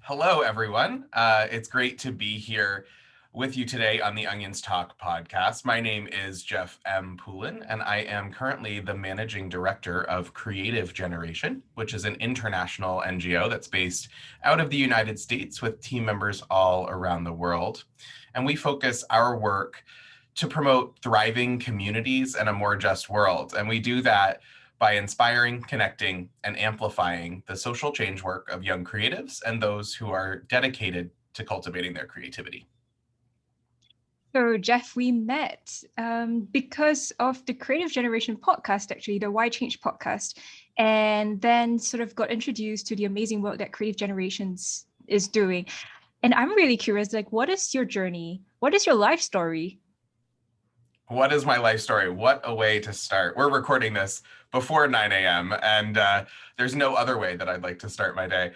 Hello, everyone. It's great to be here with you today on the Onions Talk podcast. My name is Jeff M. Poulin, and I am currently the managing director of Creative Generation, which is an international NGO that's based out of the United States with team members all around the world. And we focus our work to promote thriving communities and a more just world. And we do that by inspiring, connecting, and amplifying the social change work of young creatives and those who are dedicated to cultivating their creativity. So, Jeff, we met because of the Creative Generation podcast, actually, the Why Change podcast, and then sort of got introduced to the amazing work that Creative Generations is doing. And I'm really curious, like, what is your journey? What is your life story? What is my life story? What a way to start. We're recording this before 9 a.m. and there's no other way that I'd like to start my day.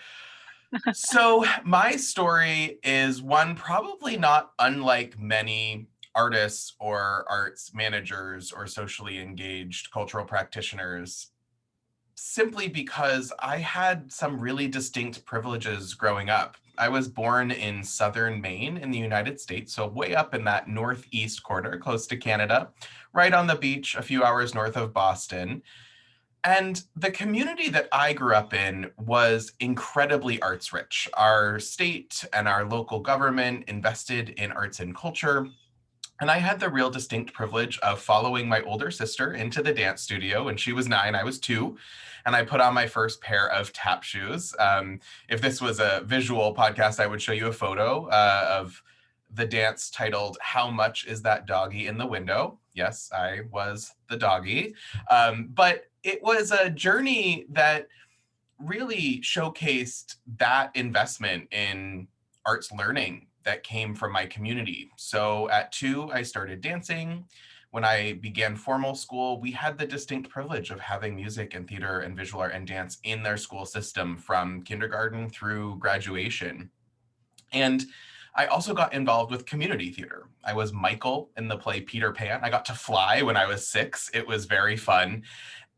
So my story is one probably not unlike many artists or arts managers or socially engaged cultural practitioners, simply because I had some really distinct privileges growing up. I was born in southern Maine in the United States, so way up in that northeast corner, close to Canada, right on the beach, a few hours north of Boston. And the community that I grew up in was incredibly arts rich. Our state and our local government invested in arts and culture. And I had the real distinct privilege of following my older sister into the dance studio when she was 9, I was 2. And I put on my first pair of tap shoes. If this was a visual podcast, I would show you a photo of the dance titled "How Much Is That Doggy in the Window?" Yes, I was the doggy. But it was a journey that really showcased that investment in arts learning that came from my community. So at 2, I started dancing. When I began formal school, we had the distinct privilege of having music and theater and visual art and dance in their school system from kindergarten through graduation. And I also got involved with community theater. I was Michael in the play Peter Pan. I got to fly when I was 6. It was very fun.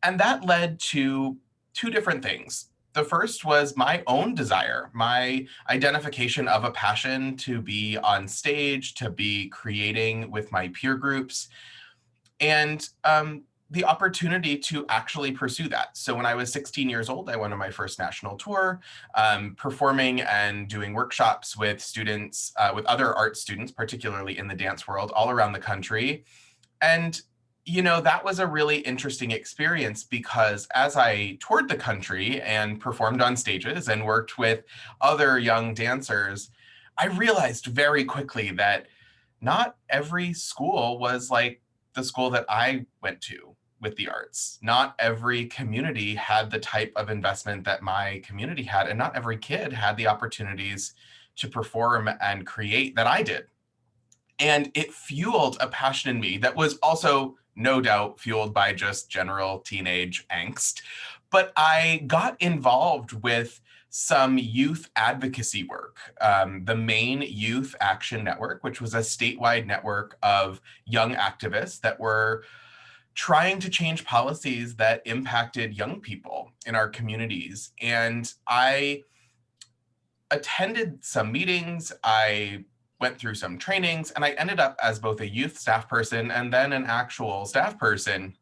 And that led to 2 different things. The first was my own desire, my identification of a passion to be on stage, to be creating with my peer groups, and the opportunity to actually pursue that. So when I was 16 years old, I went on my first national tour, performing and doing workshops with students, with other art students, particularly in the dance world, all around the country. And that was a really interesting experience because as I toured the country and performed on stages and worked with other young dancers, I realized very quickly that not every school was like the school that I went to with the arts. Not every community had the type of investment that my community had, and not every kid had the opportunities to perform and create that I did. And it fueled a passion in me that was also no doubt fueled by just general teenage angst. But I got involved with some youth advocacy work. The Maine Youth Action Network, which was a statewide network of young activists that were trying to change policies that impacted young people in our communities. And I attended some meetings, I went through some trainings, and I ended up as both a youth staff person and then an actual staff person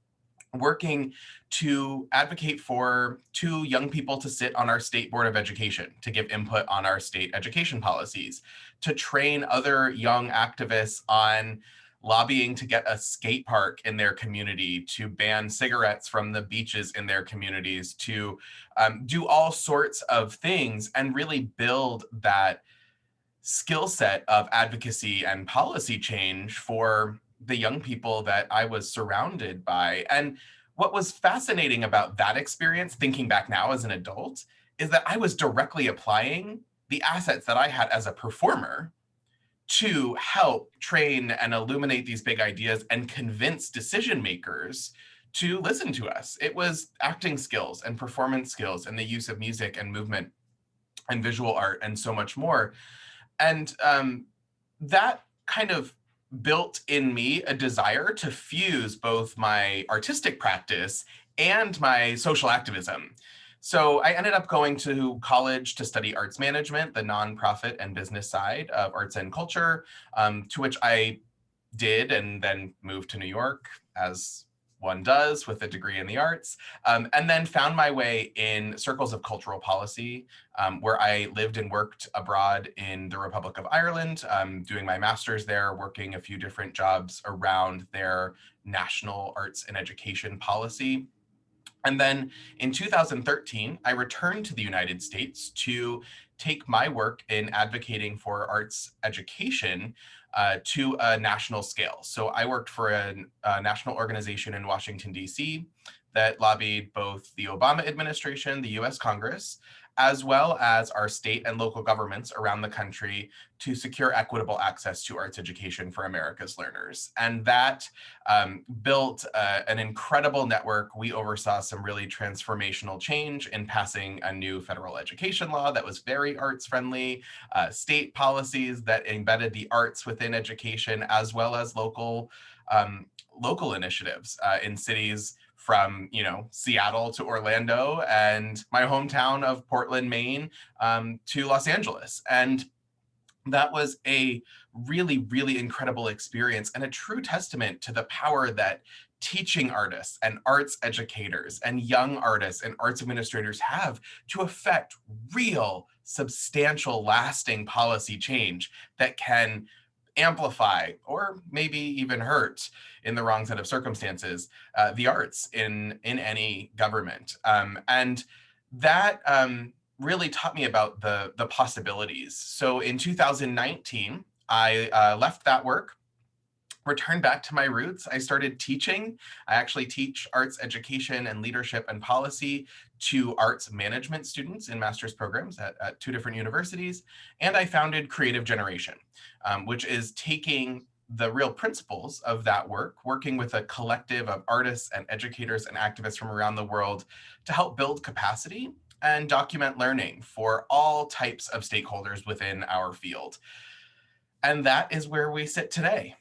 working to advocate for 2 young people to sit on our state board of education, to give input on our state education policies, to train other young activists on lobbying to get a skate park in their community, to ban cigarettes from the beaches in their communities, to do all sorts of things and really build that skill set of advocacy and policy change for the young people that I was surrounded by. And what was fascinating about that experience, thinking back now as an adult, is that I was directly applying the assets that I had as a performer to help train and illuminate these big ideas and convince decision makers to listen to us. It was acting skills and performance skills and the use of music and movement and visual art and so much more. And that kind of built in me a desire to fuse both my artistic practice and my social activism. So I ended up going to college to study arts management, the nonprofit and business side of arts and culture, to which I did, and then moved to New York, as one does with a degree in the arts, and then found my way in circles of cultural policy, where I lived and worked abroad in the Republic of Ireland, doing my master's there, working a few different jobs around their national arts and education policy. And then in 2013, I returned to the United States to take my work in advocating for arts education to a national scale. So I worked for a national organization in Washington, D.C. that lobbied both the Obama administration, the US Congress, as well as our state and local governments around the country to secure equitable access to arts education for America's learners. And that built an incredible network. We oversaw some really transformational change in passing a new federal education law that was very arts friendly, state policies that embedded the arts within education, as well as local initiatives in cities from Seattle to Orlando and my hometown of Portland, Maine, to Los Angeles. And that was a really, really incredible experience and a true testament to the power that teaching artists and arts educators and young artists and arts administrators have to affect real, substantial, lasting policy change that can amplify or maybe even hurt in the wrong set of circumstances the arts in any government. And that really taught me about the possibilities. So in 2019, I left that work, returned back to my roots. I started teaching. I actually teach arts education and leadership and policy to arts management students in master's programs at two different universities. And I founded Creative Generation, which is taking the real principles of that work, working with a collective of artists and educators and activists from around the world to help build capacity and document learning for all types of stakeholders within our field. And that is where we sit today.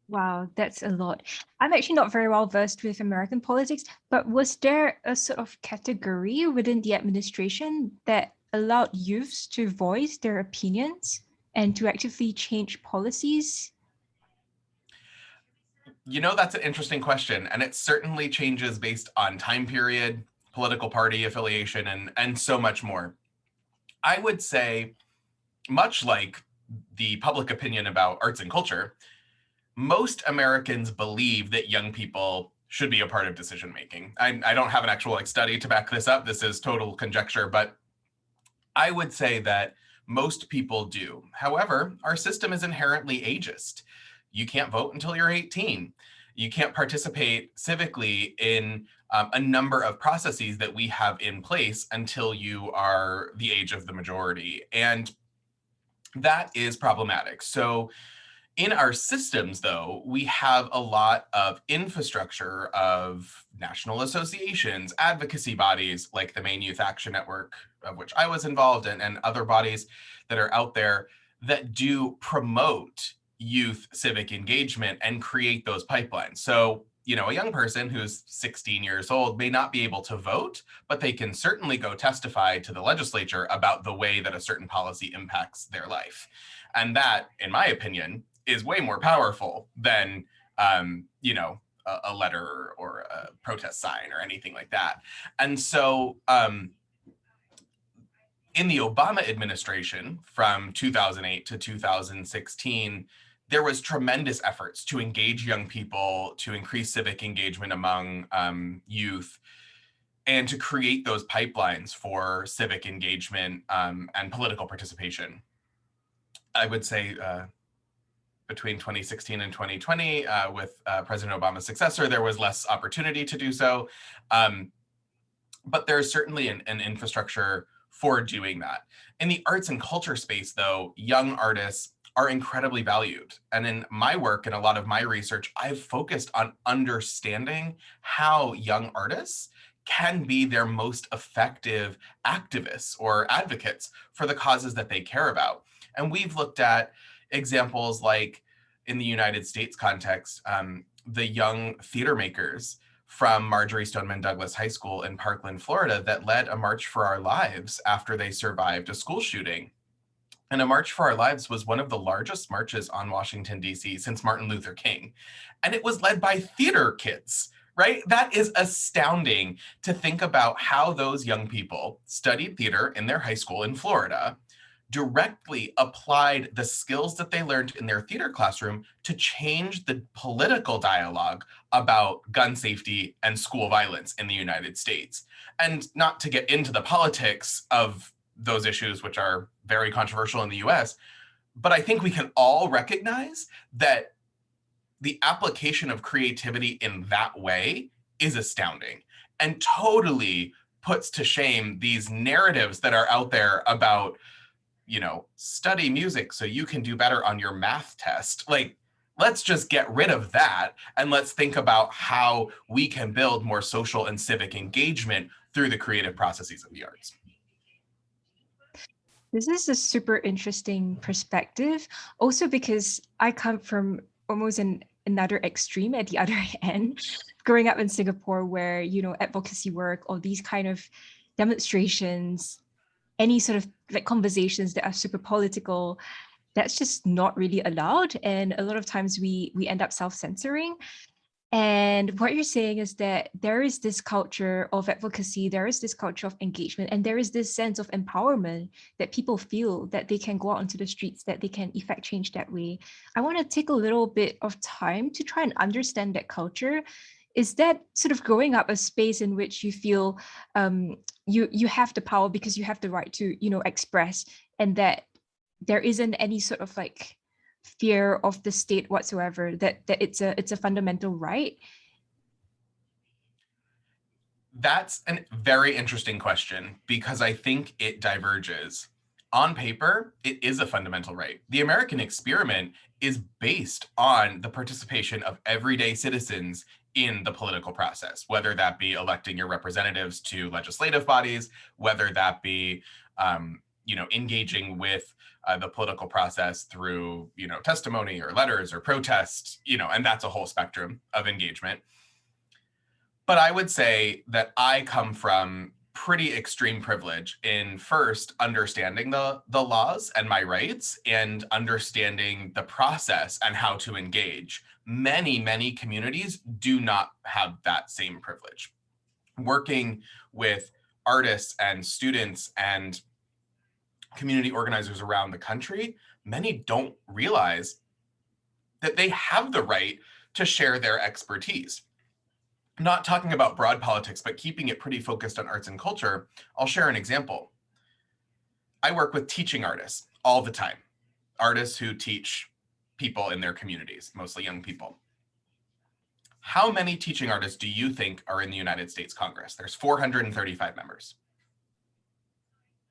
Wow, that's a lot. I'm actually not very well versed with American politics, but was there a sort of category within the administration that allowed youths to voice their opinions and to actively change policies? That's an interesting question, and it certainly changes based on time period, political party affiliation, and so much more. I would say, much like the public opinion about arts and culture, most Americans believe that young people should be a part of decision making. I don't have an actual study to back this up. This is total conjecture, but I would say that most people do. However, our system is inherently ageist. You can't vote until you're 18. You can't participate civically in a number of processes that we have in place until you are the age of the majority. And that is problematic. So in our systems, though, we have a lot of infrastructure of national associations, advocacy bodies like the Maine Youth Action Network, of which I was involved in, and other bodies that are out there that do promote youth civic engagement and create those pipelines. So, a young person who's 16 years old may not be able to vote, but they can certainly go testify to the legislature about the way that a certain policy impacts their life. And that, in my opinion, is way more powerful than, a letter or a protest sign or anything like that. And so in the Obama administration from 2008 to 2016, there was tremendous efforts to engage young people, to increase civic engagement among youth, and to create those pipelines for civic engagement and political participation. I would say between 2016 and 2020, with President Obama's successor, there was less opportunity to do so. But there's certainly an infrastructure for doing that. In the arts and culture space, though, young artists are incredibly valued. And in my work and a lot of my research, I've focused on understanding how young artists can be their most effective activists or advocates for the causes that they care about. And we've looked at examples like in the United States context, the young theater makers from Marjorie Stoneman Douglas High School in Parkland, Florida, that led a March for Our Lives after they survived a school shooting. And a March for Our Lives was one of the largest marches on Washington, D.C. since Martin Luther King. And it was led by theater kids, right? That is astounding to think about how those young people studied theater in their high school in Florida, directly applied the skills that they learned in their theater classroom to change the political dialogue about gun safety and school violence in the United States. And not to get into the politics of those issues, which are very controversial in the US, but I think we can all recognize that the application of creativity in that way is astounding and totally puts to shame these narratives that are out there about, study music so you can do better on your math test. Like, let's just get rid of that and let's think about how we can build more social and civic engagement through the creative processes of the arts. This is a super interesting perspective, also because I come from almost another extreme at the other end, growing up in Singapore where, advocacy work or these kind of demonstrations, any sort of like conversations that are super political, that's just not really allowed. And a lot of times we end up self-censoring. And what you're saying is that there is this culture of advocacy, there is this culture of engagement, and there is this sense of empowerment that people feel that they can go out onto the streets, that they can effect change that way. I want to take a little bit of time to try and understand that culture. Is that sort of growing up a space in which you feel you have the power because you have the right to, express, and that there isn't any sort of like fear of the state whatsoever, that it's a fundamental right? That's a very interesting question because I think it diverges. On paper, it is a fundamental right. The American experiment is based on the participation of everyday citizens in the political process, whether that be electing your representatives to legislative bodies, whether that be engaging with the political process through testimony or letters or protests, and that's a whole spectrum of engagement. But I would say that I come from pretty extreme privilege in first understanding the laws and my rights and understanding the process and how to engage. Many communities do not have that same privilege. Working with artists and students and community organizers around the country, many don't realize that they have the right to share their expertise. Not talking about broad politics, but keeping it pretty focused on arts and culture, I'll share an example. I work with teaching artists all the time, artists who teach people in their communities, mostly young people. How many teaching artists do you think are in the United States Congress? There's 435 members.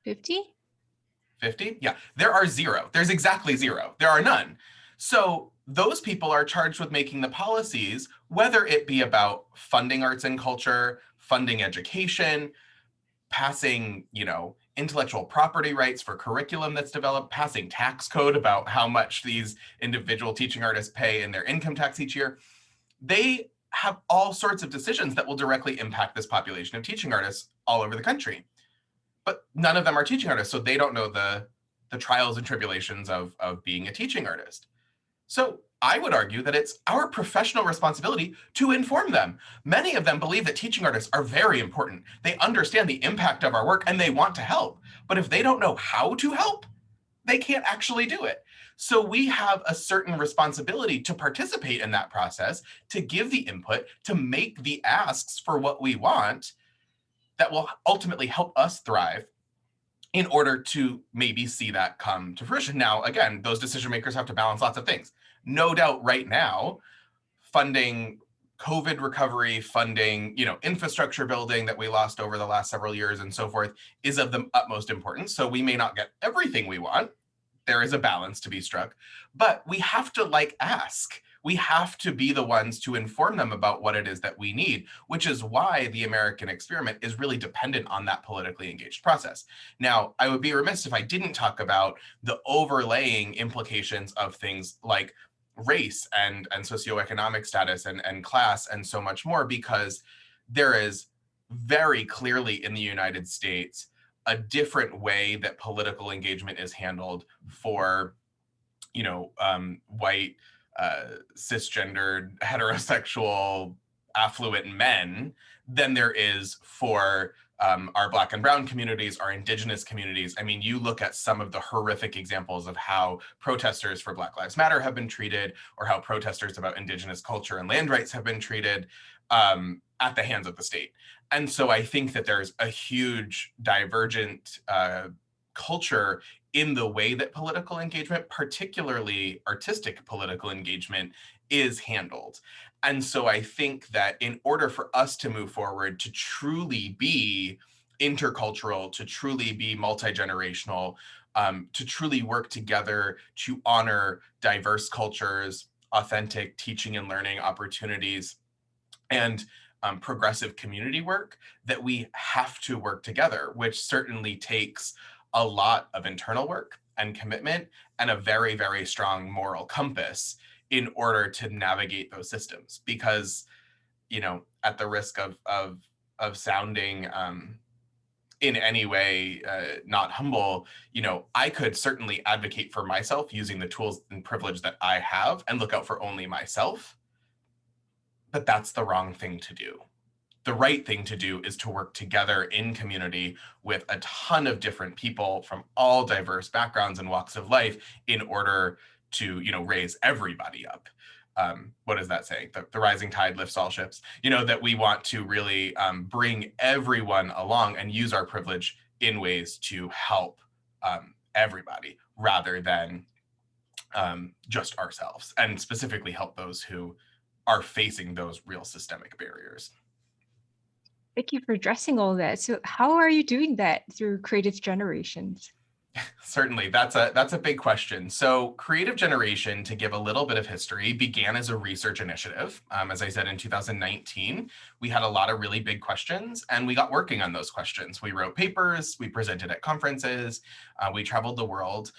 50? 50? Yeah, there are zero. There's exactly zero. There are none. So those people are charged with making the policies, whether it be about funding arts and culture, funding education, passing, intellectual property rights for curriculum that's developed, passing tax code about how much these individual teaching artists pay in their income tax each year. They have all sorts of decisions that will directly impact this population of teaching artists all over the country. But none of them are teaching artists, so they don't know the trials and tribulations of being a teaching artist. So I would argue that it's our professional responsibility to inform them. Many of them believe that teaching artists are very important. They understand the impact of our work and they want to help. But if they don't know how to help, they can't actually do it. So we have a certain responsibility to participate in that process, to give the input, to make the asks for what we want that will ultimately help us thrive in order to maybe see that come to fruition. Now, again, those decision makers have to balance lots of things. No doubt right now, funding COVID recovery, funding, infrastructure building that we lost over the last several years and so forth is of the utmost importance. So we may not get everything we want. There is a balance to be struck, but we have to ask. We have to be the ones to inform them about what it is that we need, which is why the American experiment is really dependent on that politically engaged process. Now, I would be remiss if I didn't talk about the overlaying implications of things like race and socioeconomic status and class and so much more, because there is very clearly in the United States a different way that political engagement is handled for, white, cisgendered, heterosexual, affluent men than there is for our Black and Brown communities, our Indigenous communities. I mean, you look at some of the horrific examples of how protesters for Black Lives Matter have been treated, or how protesters about Indigenous culture and land rights have been treated at the hands of the state. And so I think that there's a huge divergent culture in the way that political engagement, particularly artistic political engagement, is handled. And so I think that in order for us to move forward, to truly be intercultural, to truly be multi-generational, to truly work together to honor diverse cultures, authentic teaching and learning opportunities, and progressive community work, that we have to work together, which certainly takes a lot of internal work and commitment and a very, very strong moral compass in order to navigate those systems. Because, at the risk of sounding in any way not humble, I could certainly advocate for myself using the tools and privilege that I have and look out for only myself. But that's the wrong thing to do. The right thing to do is to work together in community with a ton of different people from all diverse backgrounds and walks of life in order to, raise everybody up. What does that say? The rising tide lifts all ships. That we want to really bring everyone along and use our privilege in ways to help everybody, rather than just ourselves, and specifically help those who are facing those real systemic barriers. Thank you for addressing all that. So how are you doing that through Creative Generations? Certainly, that's a big question. So Creative Generation, to give a little bit of history, began as a research initiative. As I said, in 2019, we had a lot of really big questions, and we got working on those questions. We wrote papers, we presented at conferences, we traveled the world.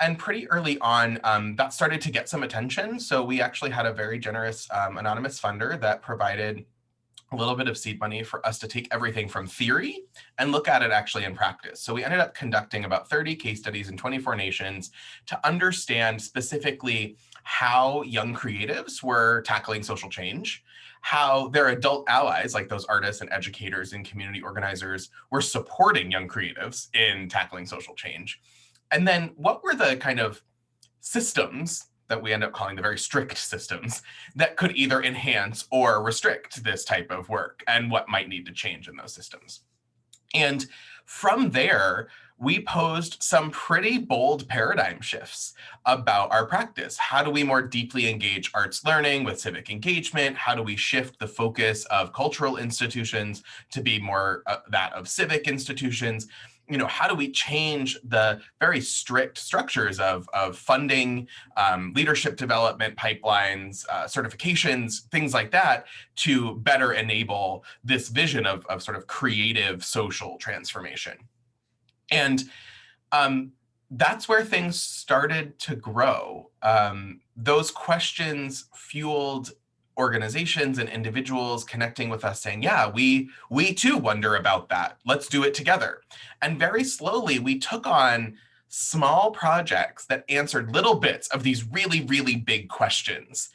And pretty early on, that started to get some attention. So we actually had a very generous anonymous funder that provided a little bit of seed money for us to take everything from theory and look at it actually in practice. So we ended up conducting about 30 case studies in 24 nations to understand specifically how young creatives were tackling social change, how their adult allies, like those artists and educators and community organizers, were supporting young creatives in tackling social change. And then what were the kind of systems that we end up calling the very strict systems that could either enhance or restrict this type of work, and what might need to change in those systems. And from there, we posed some pretty bold paradigm shifts about our practice. How do we more deeply engage arts learning with civic engagement? How do we shift the focus of cultural institutions to be more that of civic institutions? How do we change the very strict structures of funding, leadership development pipelines, certifications, things like that, to better enable this vision of sort of creative social transformation? And that's where things started to grow. Those questions fueled organizations and individuals connecting with us, saying, yeah, we too wonder about that. Let's do it together. And very slowly, we took on small projects that answered little bits of these really, really big questions.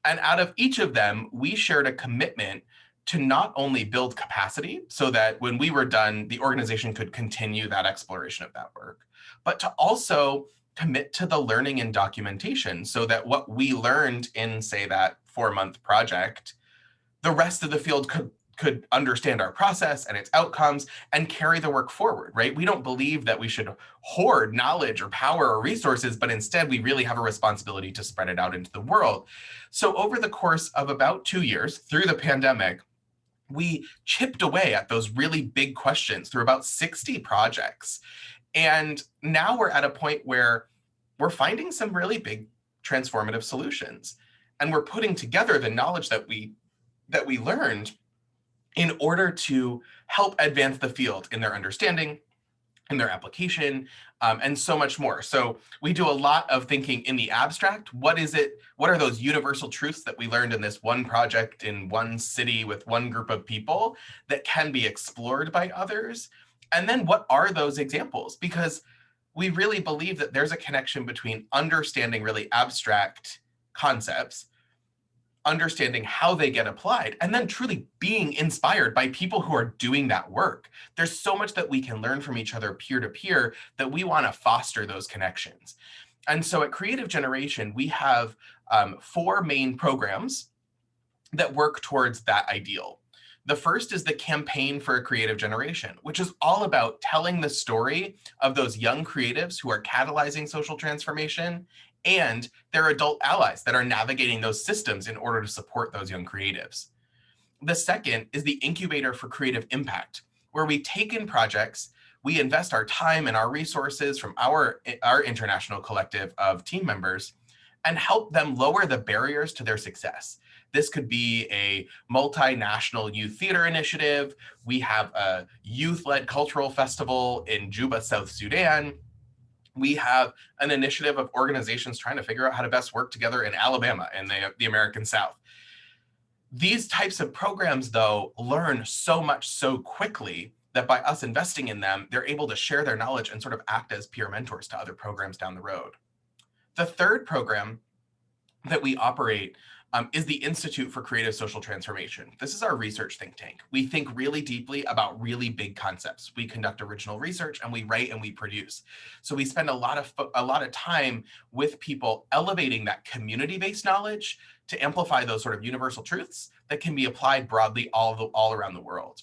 And out of each of them, we shared a commitment to not only build capacity so that when we were done, the organization could continue that exploration of that work, but to also commit to the learning and documentation so that what we learned in, say, that 4-month project, the rest of the field could understand our process and its outcomes and carry the work forward, right? We don't believe that we should hoard knowledge or power or resources, but instead we really have a responsibility to spread it out into the world. So over the course of about 2 years, through the pandemic, we chipped away at those really big questions through about 60 projects. And now we're at a point where we're finding some really big transformative solutions. And we're putting together the knowledge that we learned in order to help advance the field in their understanding in their application, and so much more. So we do a lot of thinking in the abstract. What is it? What are those universal truths that we learned in this one project in one city with one group of people that can be explored by others? And then what are those examples? Because we really believe that there's a connection between understanding really abstract concepts, understanding how they get applied, and then truly being inspired by people who are doing that work. There's so much that we can learn from each other peer to peer that we want to foster those connections. And so at Creative Generation, we have 4 main programs that work towards that ideal. The first is the Campaign for a Creative Generation, which is all about telling the story of those young creatives who are catalyzing social transformation and their adult allies that are navigating those systems in order to support those young creatives. The second is the Incubator for Creative Impact, where we take in projects, we invest our time and our resources from our international collective of team members and help them lower the barriers to their success. This could be a multinational youth theater initiative. We have a youth-led cultural festival in Juba, South Sudan. We have an initiative of organizations trying to figure out how to best work together in Alabama and the American South. These types of programs, though, learn so much so quickly that by us investing in them, they're able to share their knowledge and sort of act as peer mentors to other programs down the road. The third program that we operate is the Institute for Creative Social Transformation. This is our research think tank. We think really deeply about really big concepts. We conduct original research and we write and we produce. So we spend a lot of time with people elevating that community-based knowledge to amplify those sort of universal truths that can be applied broadly all around the world.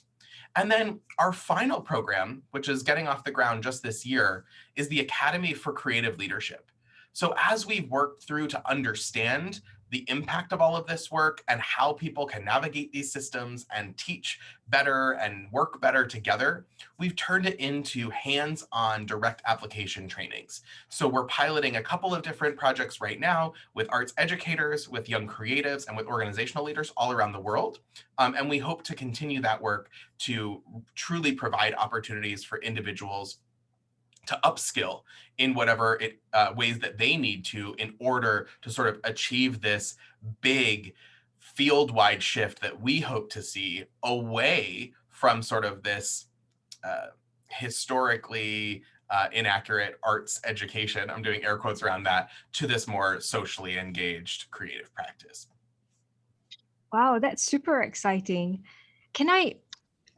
And then our final program, which is getting off the ground just this year, is the Academy for Creative Leadership. So as we've worked through to understand the impact of all of this work and how people can navigate these systems and teach better and work better together, we've turned it into hands-on direct application trainings. So we're piloting a couple of different projects right now with arts educators, with young creatives, and with organizational leaders all around the world. And we hope to continue that work to truly provide opportunities for individuals to upskill in whatever ways that they need to in order to sort of achieve this big field-wide shift that we hope to see away from sort of this historically inaccurate arts education, I'm doing air quotes around that, to this more socially engaged creative practice. Wow, that's super exciting. Can I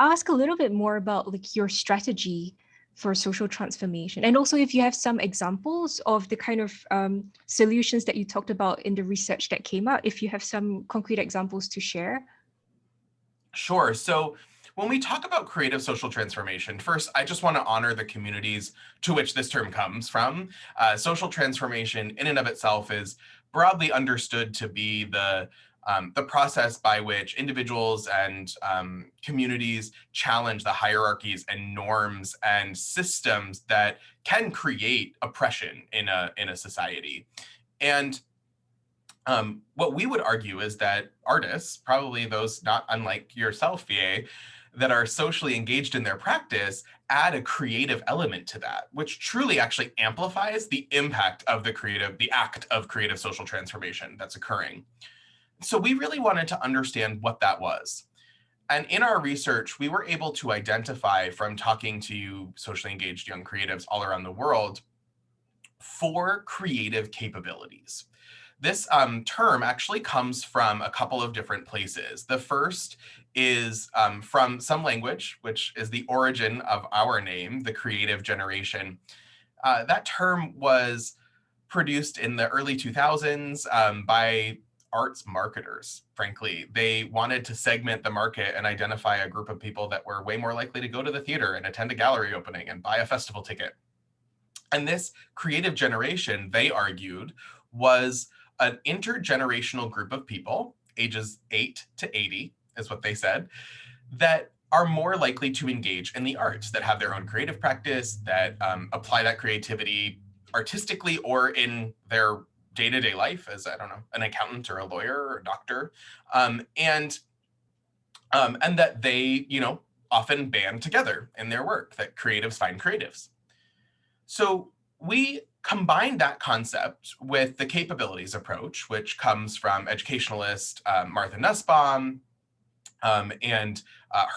ask a little bit more about like your strategy for social transformation, and also if you have some examples of the kind of solutions that you talked about in the research that came out, if you have some concrete examples to share? Sure. So when we talk about creative social transformation, first, I just want to honor the communities to which this term comes from. Social transformation in and of itself is broadly understood to be the process by which individuals and communities challenge the hierarchies and norms and systems that can create oppression in a society. And what we would argue is that artists, probably those not unlike yourself, VA, that are socially engaged in their practice, add a creative element to that, which truly actually amplifies the impact of the act of creative social transformation that's occurring. So we really wanted to understand what that was. And in our research, we were able to identify from talking to socially engaged young creatives all around the world 4 creative capabilities. This term actually comes from a couple of different places. The first is from some language, which is the origin of our name, the creative generation. That term was produced in the early 2000s by arts marketers, frankly. They wanted to segment the market and identify a group of people that were way more likely to go to the theater and attend a gallery opening and buy a festival ticket. And this creative generation, they argued, was an intergenerational group of people, ages 8 to 80, is what they said, that are more likely to engage in the arts, that have their own creative practice, that apply that creativity artistically or in their day-to-day life as, I don't know, an accountant or a lawyer or a doctor, and that they, often band together in their work, that creatives find creatives. So we combined that concept with the capabilities approach, which comes from educationalist Martha Nussbaum, and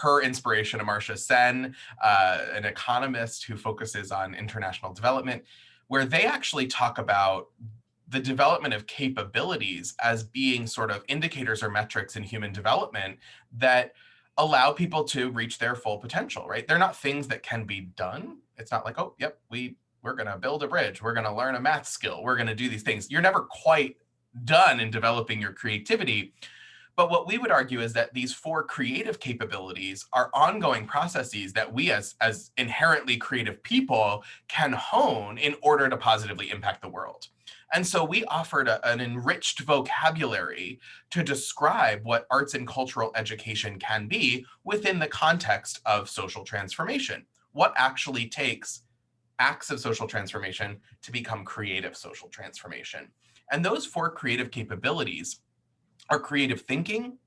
her inspiration, Amartya Sen, an economist who focuses on international development, where they actually talk about the development of capabilities as being sort of indicators or metrics in human development that allow people to reach their full potential, right? They're not things that can be done. It's not like, oh, yep, we're going to build a bridge, we're going to learn a math skill, we're going to do these things. You're never quite done in developing your creativity. But what we would argue is that these four creative capabilities are ongoing processes that we as inherently creative people can hone in order to positively impact the world. And so we offered an enriched vocabulary to describe what arts and cultural education can be within the context of social transformation. What actually takes acts of social transformation to become creative social transformation? And those four creative capabilities are creative thinking,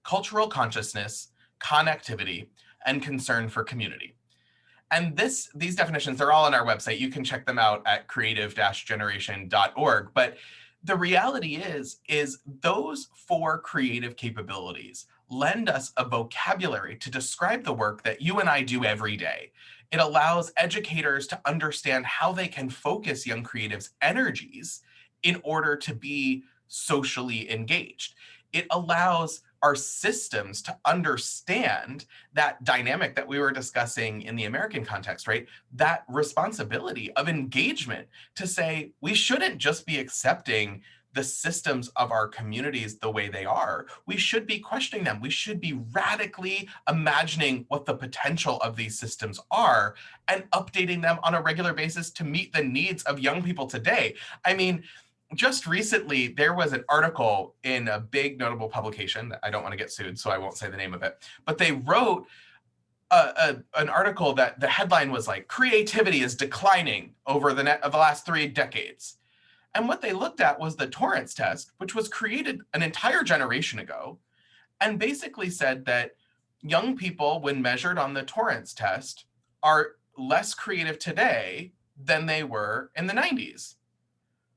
cultural consciousness, connectivity, and concern for community. And these definitions, they're all on our website. You can check them out at creative-generation.org. But the reality is those four creative capabilities lend us a vocabulary to describe the work that you and I do every day. It allows educators to understand how they can focus young creatives' energies in order to be socially engaged. It allows our systems to understand that dynamic that we were discussing in the American context, right? That responsibility of engagement to say we shouldn't just be accepting the systems of our communities the way they are. We should be questioning them. We should be radically imagining what the potential of these systems are and updating them on a regular basis to meet the needs of young people today. I mean, just recently, there was an article in a big notable publication. I don't want to get sued, so I won't say the name of it. But they wrote an article that the headline was like, creativity is declining over the last 3 decades. And what they looked at was the Torrance test, which was created an entire generation ago, and basically said that young people, when measured on the Torrance test, are less creative today than they were in the 90s.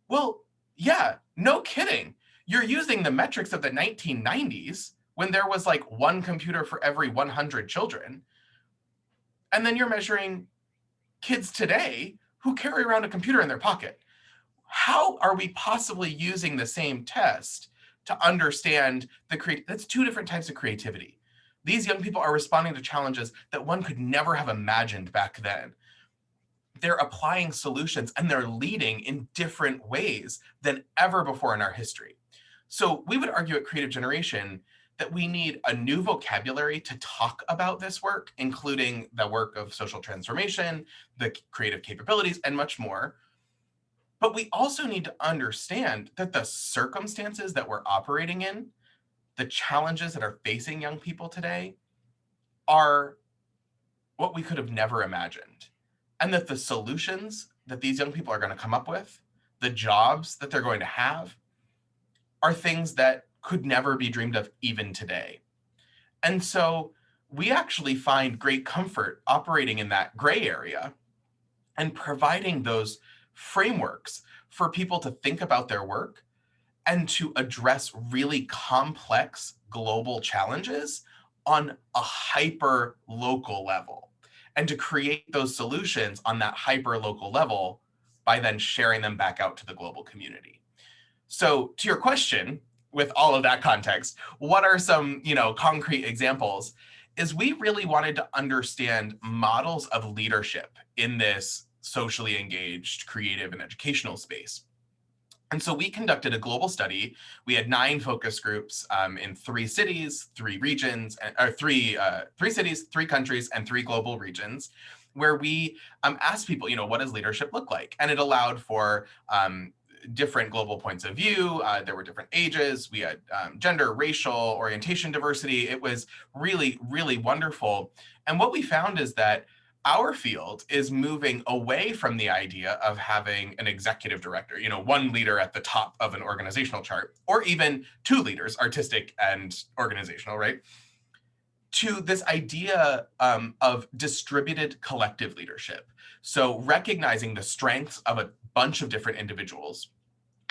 Well, yeah, no kidding. You're using the metrics of the 1990s when there was like one computer for every 100 children. And then you're measuring kids today who carry around a computer in their pocket. How are we possibly using the same test to understand that's two different types of creativity. These young people are responding to challenges that one could never have imagined back then. They're applying solutions and they're leading in different ways than ever before in our history. So we would argue at Creative Generation that we need a new vocabulary to talk about this work, including the work of social transformation, the creative capabilities, and much more. But we also need to understand that the circumstances that we're operating in, the challenges that are facing young people today, are what we could have never imagined. And that the solutions that these young people are going to come up with, the jobs that they're going to have, are things that could never be dreamed of even today. And so we actually find great comfort operating in that gray area and providing those frameworks for people to think about their work and to address really complex global challenges on a hyper local level, and to create those solutions on that hyper local level by then sharing them back out to the global community. So to your question, with all of that context, what are some, concrete examples? Is we really wanted to understand models of leadership in this socially engaged, creative, and educational space. And so we conducted a global study. We had 9 focus groups in 3 cities, 3 regions, or 3 cities, 3 countries, and 3 global regions, where we asked people, what does leadership look like? And it allowed for different global points of view. There were different ages. We had gender, racial, orientation diversity. It was really, really wonderful. And what we found is that our field is moving away from the idea of having an executive director, one leader at the top of an organizational chart, or even 2 leaders, artistic and organizational, right? to this idea of distributed collective leadership. So recognizing the strengths of a bunch of different individuals,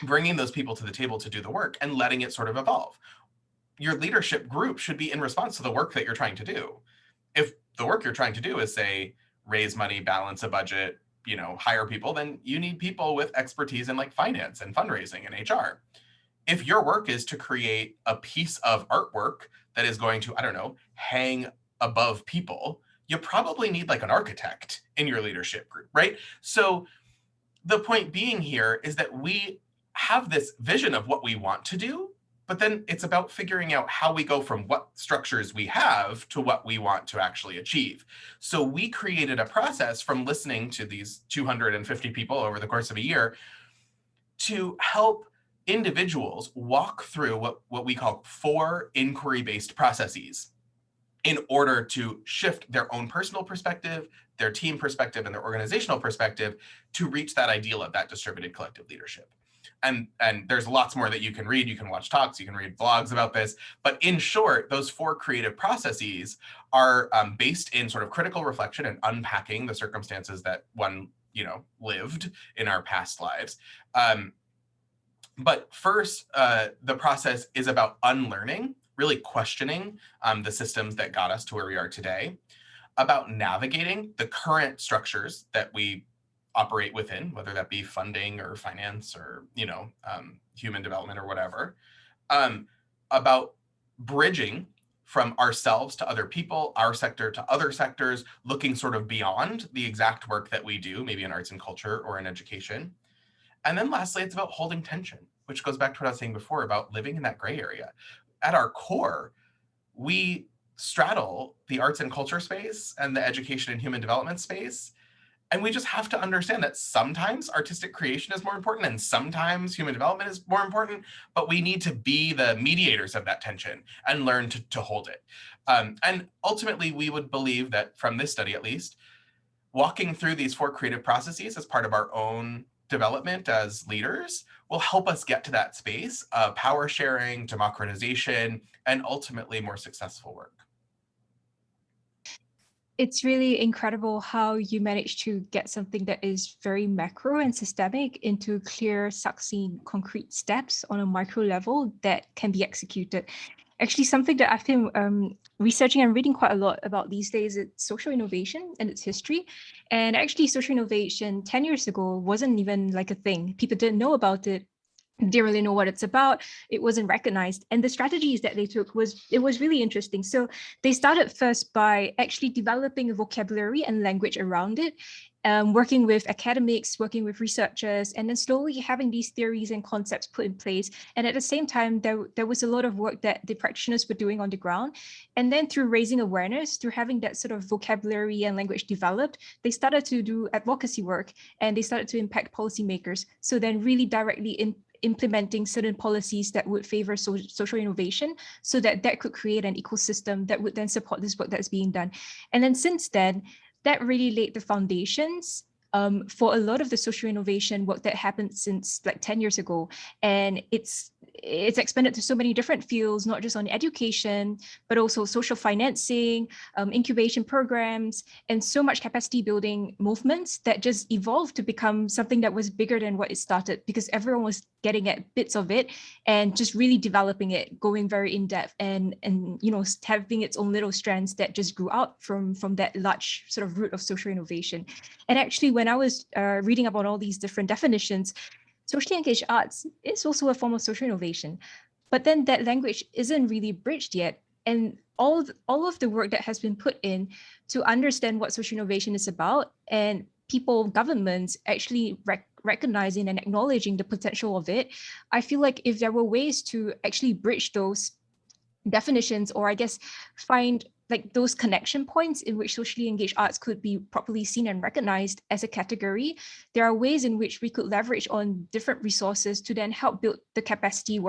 bringing those people to the table to do the work and letting it sort of evolve. Your leadership group should be in response to the work that you're trying to do. If the work you're trying to do is, say, raise money, balance a budget, hire people, then you need people with expertise in like finance and fundraising and HR. If your work is to create a piece of artwork that is going to, I don't know, hang above people, you probably need like an architect in your leadership group, right? So the point being here is that we have this vision of what we want to do, but then it's about figuring out how we go from what structures we have to what we want to actually achieve. So we created a process from listening to these 250 people over the course of a year to help individuals walk through what we call 4 inquiry-based processes in order to shift their own personal perspective, their team perspective, and their organizational perspective to reach that ideal of that distributed collective leadership. And there's lots more that you can read. You can watch talks, you can read blogs about this. But in short, those 4 creative processes are based in sort of critical reflection and unpacking the circumstances that one, lived in our past lives. But first, the process is about unlearning, really questioning the systems that got us to where we are today, about navigating the current structures that we operate within, whether that be funding or finance or, human development or whatever, about bridging from ourselves to other people, our sector to other sectors, looking sort of beyond the exact work that we do, maybe in arts and culture or in education. And then lastly, it's about holding tension, which goes back to what I was saying before about living in that gray area. At our core, we straddle the arts and culture space and the education and human development space. And we just have to understand that sometimes artistic creation is more important and sometimes human development is more important, but we need to be the mediators of that tension and learn to hold it. And ultimately, we would believe that from this study, at least, walking through these 4 creative processes as part of our own development as leaders will help us get to that space of power sharing, democratization, and ultimately more successful work. It's really incredible how you manage to get something that is very macro and systemic into clear, succinct, concrete steps on a micro level that can be executed. Actually, something that I've been researching and reading quite a lot about these days is social innovation and its history. And actually, social innovation 10 years ago wasn't even like a thing. People didn't know about it, didn't really know what it's about. It wasn't recognized. And the strategies that they took was really interesting. So they started first by actually developing a vocabulary and language around it, working with academics, working with researchers, and then slowly having these theories and concepts put in place. And at the same time, there was a lot of work that the practitioners were doing on the ground. And then through raising awareness, through having that sort of vocabulary and language developed, they started to do advocacy work and they started to impact policymakers. So then really directly implementing certain policies that would favor social innovation so that could create an ecosystem that would then support this work that's being done. And then since then, that really laid the foundations for a lot of the social innovation work that happened since like 10 years ago. And it's expanded to so many different fields, not just on education, but also social financing, incubation programs, and so much capacity building movements that just evolved to become something that was bigger than what it started, because everyone was getting at bits of it and just really developing it, going very in depth and having its own little strands that just grew out from that large sort of root of social innovation. And actually, when I was reading about all these different definitions, socially engaged arts is also a form of social innovation, but then that language isn't really bridged yet. And all of the work that has been put in to understand what social innovation is about, and people, governments actually recognizing and acknowledging the potential of it, I feel like if there were ways to actually bridge those definitions, or I guess find like those connection points in which socially engaged arts could be properly seen and recognized as a category, there are ways in which we could leverage on different resources to then help build the capacity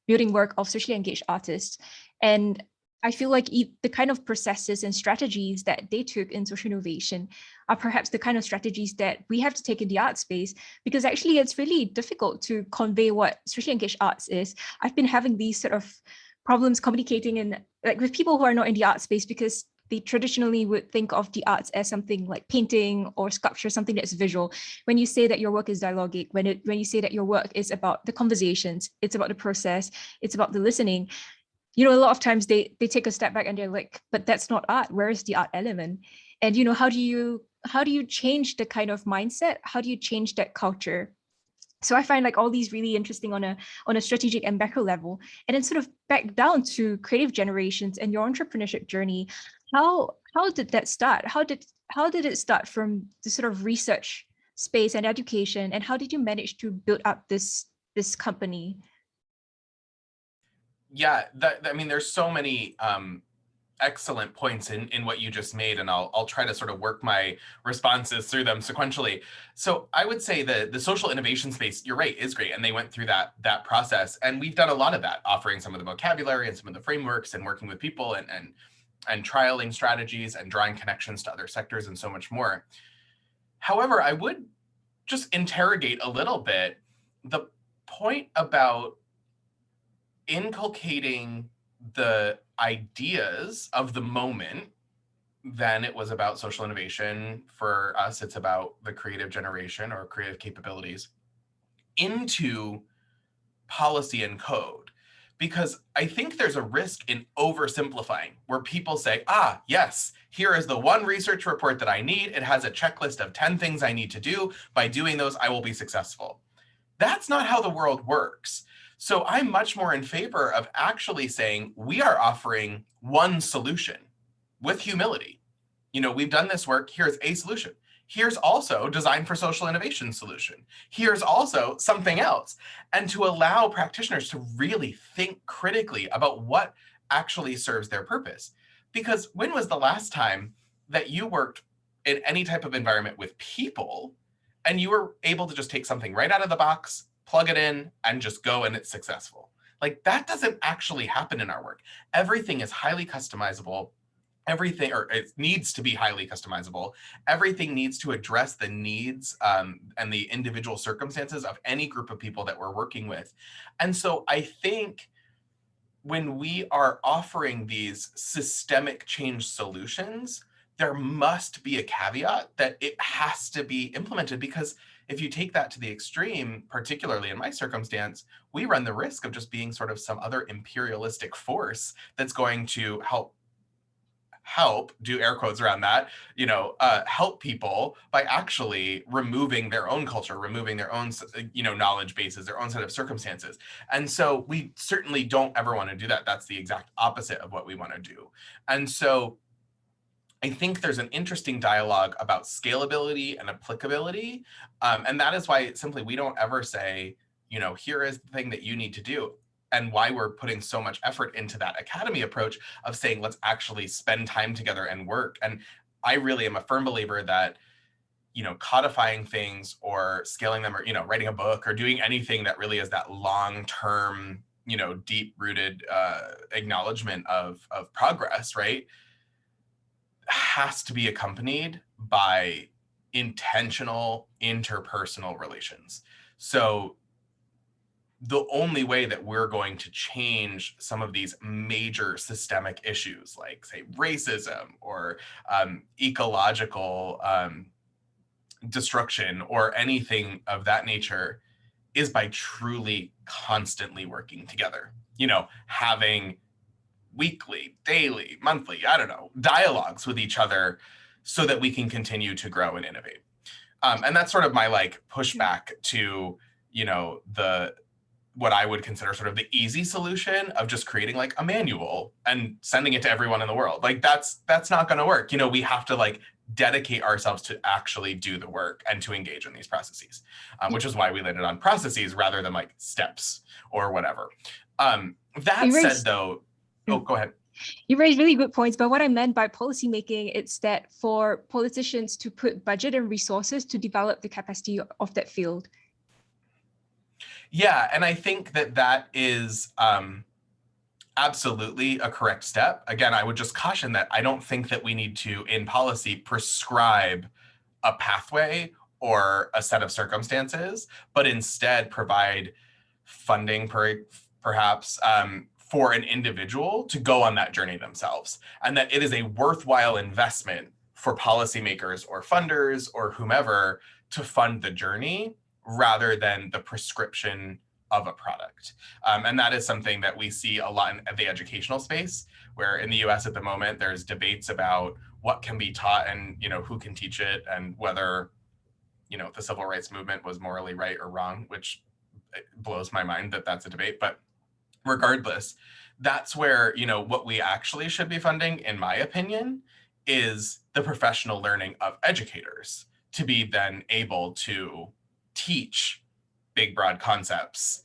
building work of socially engaged artists. And I feel like the kind of processes and strategies that they took in social innovation are perhaps the kind of strategies that we have to take in the art space, because actually it's really difficult to convey what socially engaged arts is. I've been having these sort of problems communicating in like with people who are not in the art space, because they traditionally would think of the arts as something like painting or sculpture, something that's visual. When you say that your work is dialogic, when you say that your work is about the conversations, it's about the process, it's about the listening, you know, a lot of times they take a step back and they're like, but that's not art. Where is the art element? And you know, how do you change the kind of mindset? How do you change that culture? So I find like all these really interesting on a strategic and macro level. And then sort of back down to creative generations and your entrepreneurship journey. How did that start? How did it start from the sort of research space and education? And how did you manage to build up this company? Yeah, I mean, there's so many excellent points in what you just made, and I'll try to sort of work my responses through them sequentially. So I would say the social innovation space, you're right, is great, and they went through that process, and we've done a lot of that, offering some of the vocabulary and some of the frameworks, and working with people, and trialing strategies, and drawing connections to other sectors, and so much more. However, I would just interrogate a little bit the point about inculcating the ideas of the moment. Then it was about social innovation. For us, it's about the creative generation or creative capabilities into policy and code. Because I think there's a risk in oversimplifying, where people say, yes, here is the one research report that I need. It has a checklist of 10 things I need to do. By doing those, I will be successful. That's not how the world works. So I'm much more in favor of actually saying we are offering one solution with humility. We've done this work. Here's a solution. Here's also design for social innovation solution. Here's also something else. And to allow practitioners to really think critically about what actually serves their purpose. Because when was the last time that you worked in any type of environment with people and you were able to just take something right out of the box, plug it in, and just go, and it's successful? Like, that doesn't actually happen in our work. Everything is highly customizable. Everything, or it needs to be highly customizable. Everything needs to address the needs and the individual circumstances of any group of people that we're working with. And so I think when we are offering these systemic change solutions, there must be a caveat that it has to be implemented, because if you take that to the extreme, particularly in my circumstance, we run the risk of just being sort of some other imperialistic force that's going to help, do air quotes around that, help people by actually removing their own culture, removing their own, knowledge bases, their own set of circumstances. And so we certainly don't ever want to do that. That's the exact opposite of what we want to do. And so I think there's an interesting dialogue about scalability and applicability. And that is why simply we don't ever say, here is the thing that you need to do. And why we're putting so much effort into that academy approach of saying, let's actually spend time together and work. And I really am a firm believer that, codifying things or scaling them, or, writing a book or doing anything that really is that long-term, deep-rooted acknowledgement of progress, right, has to be accompanied by intentional interpersonal relations. So the only way that we're going to change some of these major systemic issues, like, say, racism or ecological destruction or anything of that nature, is by truly constantly working together, having weekly, daily, monthly, I don't know, dialogues with each other so that we can continue to grow and innovate. And that's sort of my pushback to, the what I would consider sort of the easy solution of just creating a manual and sending it to everyone in the world. That's not going to work. We have to dedicate ourselves to actually do the work and to engage in these processes, which is why we landed on processes rather than steps or whatever. That said, though, go ahead. You raise really good points, but what I meant by policymaking, it's that for politicians to put budget and resources to develop the capacity of that field. Yeah, and I think that is absolutely a correct step. Again, I would just caution that I don't think that we need to, in policy, prescribe a pathway or a set of circumstances, but instead provide funding, perhaps, for an individual to go on that journey themselves, and that it is a worthwhile investment for policymakers or funders or whomever to fund the journey rather than the prescription of a product. And that is something that we see a lot in the educational space, where in the US at the moment, there's debates about what can be taught and, you know, who can teach it, and whether, you know, the civil rights movement was morally right or wrong, which blows my mind that that's a debate. But regardless, that's where, you know, what we actually should be funding, in my opinion, is the professional learning of educators to be then able to teach big, broad concepts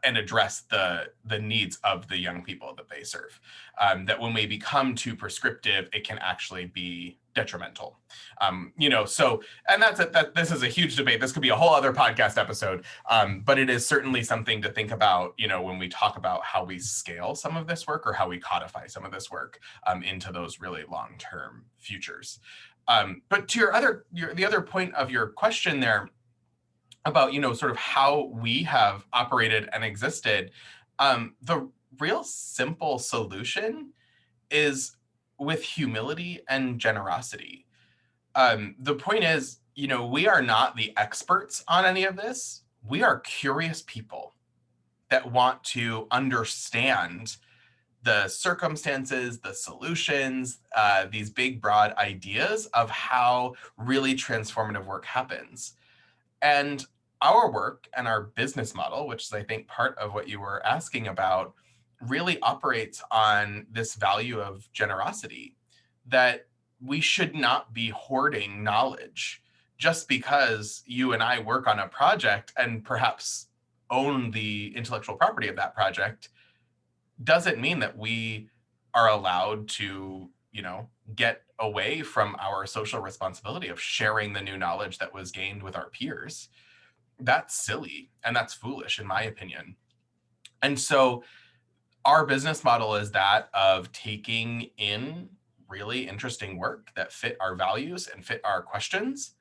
and address the needs of the young people that they serve. That when we become too prescriptive, it can actually be detrimental. You know, so, and this is a huge debate. This could be a whole other podcast episode, but it is certainly something to think about, you know, when we talk about how we scale some of this work or how we codify some of this work into those really long-term futures. But to the other point of your question there, about, you know, sort of how we have operated and existed, the real simple solution is with humility and generosity. The point is, you know, we are not the experts on any of this. We are curious people that want to understand the circumstances, the solutions, these big, broad ideas of how really transformative work happens. And our work and our business model, which is, I think, part of what you were asking about, really operates on this value of generosity, that we should not be hoarding knowledge just because you and I work on a project and perhaps own the intellectual property of that project doesn't mean that we are allowed to, you know, get away from our social responsibility of sharing the new knowledge that was gained with our peers. That's silly and that's foolish, in my opinion. And so our business model is that of taking in really interesting work that fit our values and fit our questions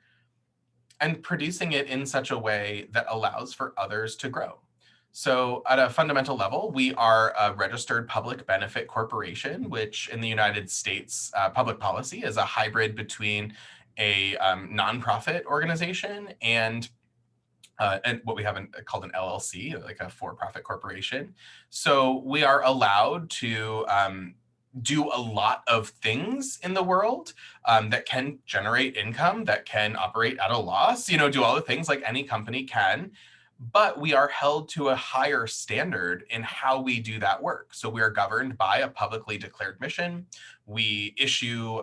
and producing it in such a way that allows for others to grow. So at a fundamental level, we are a registered public benefit corporation, which in the United States, public policy is a hybrid between a nonprofit organization and what we have called an LLC, like a for-profit corporation. So we are allowed to do a lot of things in the world that can generate income, that can operate at a loss, you know, do all the things like any company can. But we are held to a higher standard in how we do that work. So we are governed by a publicly declared mission. We issue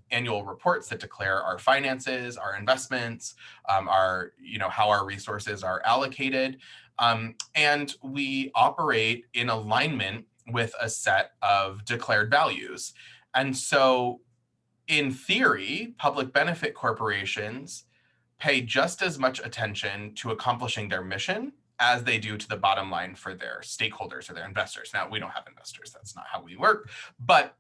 annual reports that declare our finances, our investments, our, you know, how our resources are allocated. And we operate in alignment with a set of declared values. And so in theory, public benefit corporations pay just as much attention to accomplishing their mission as they do to the bottom line for their stakeholders or their investors. Now, we don't have investors. That's not how we work. But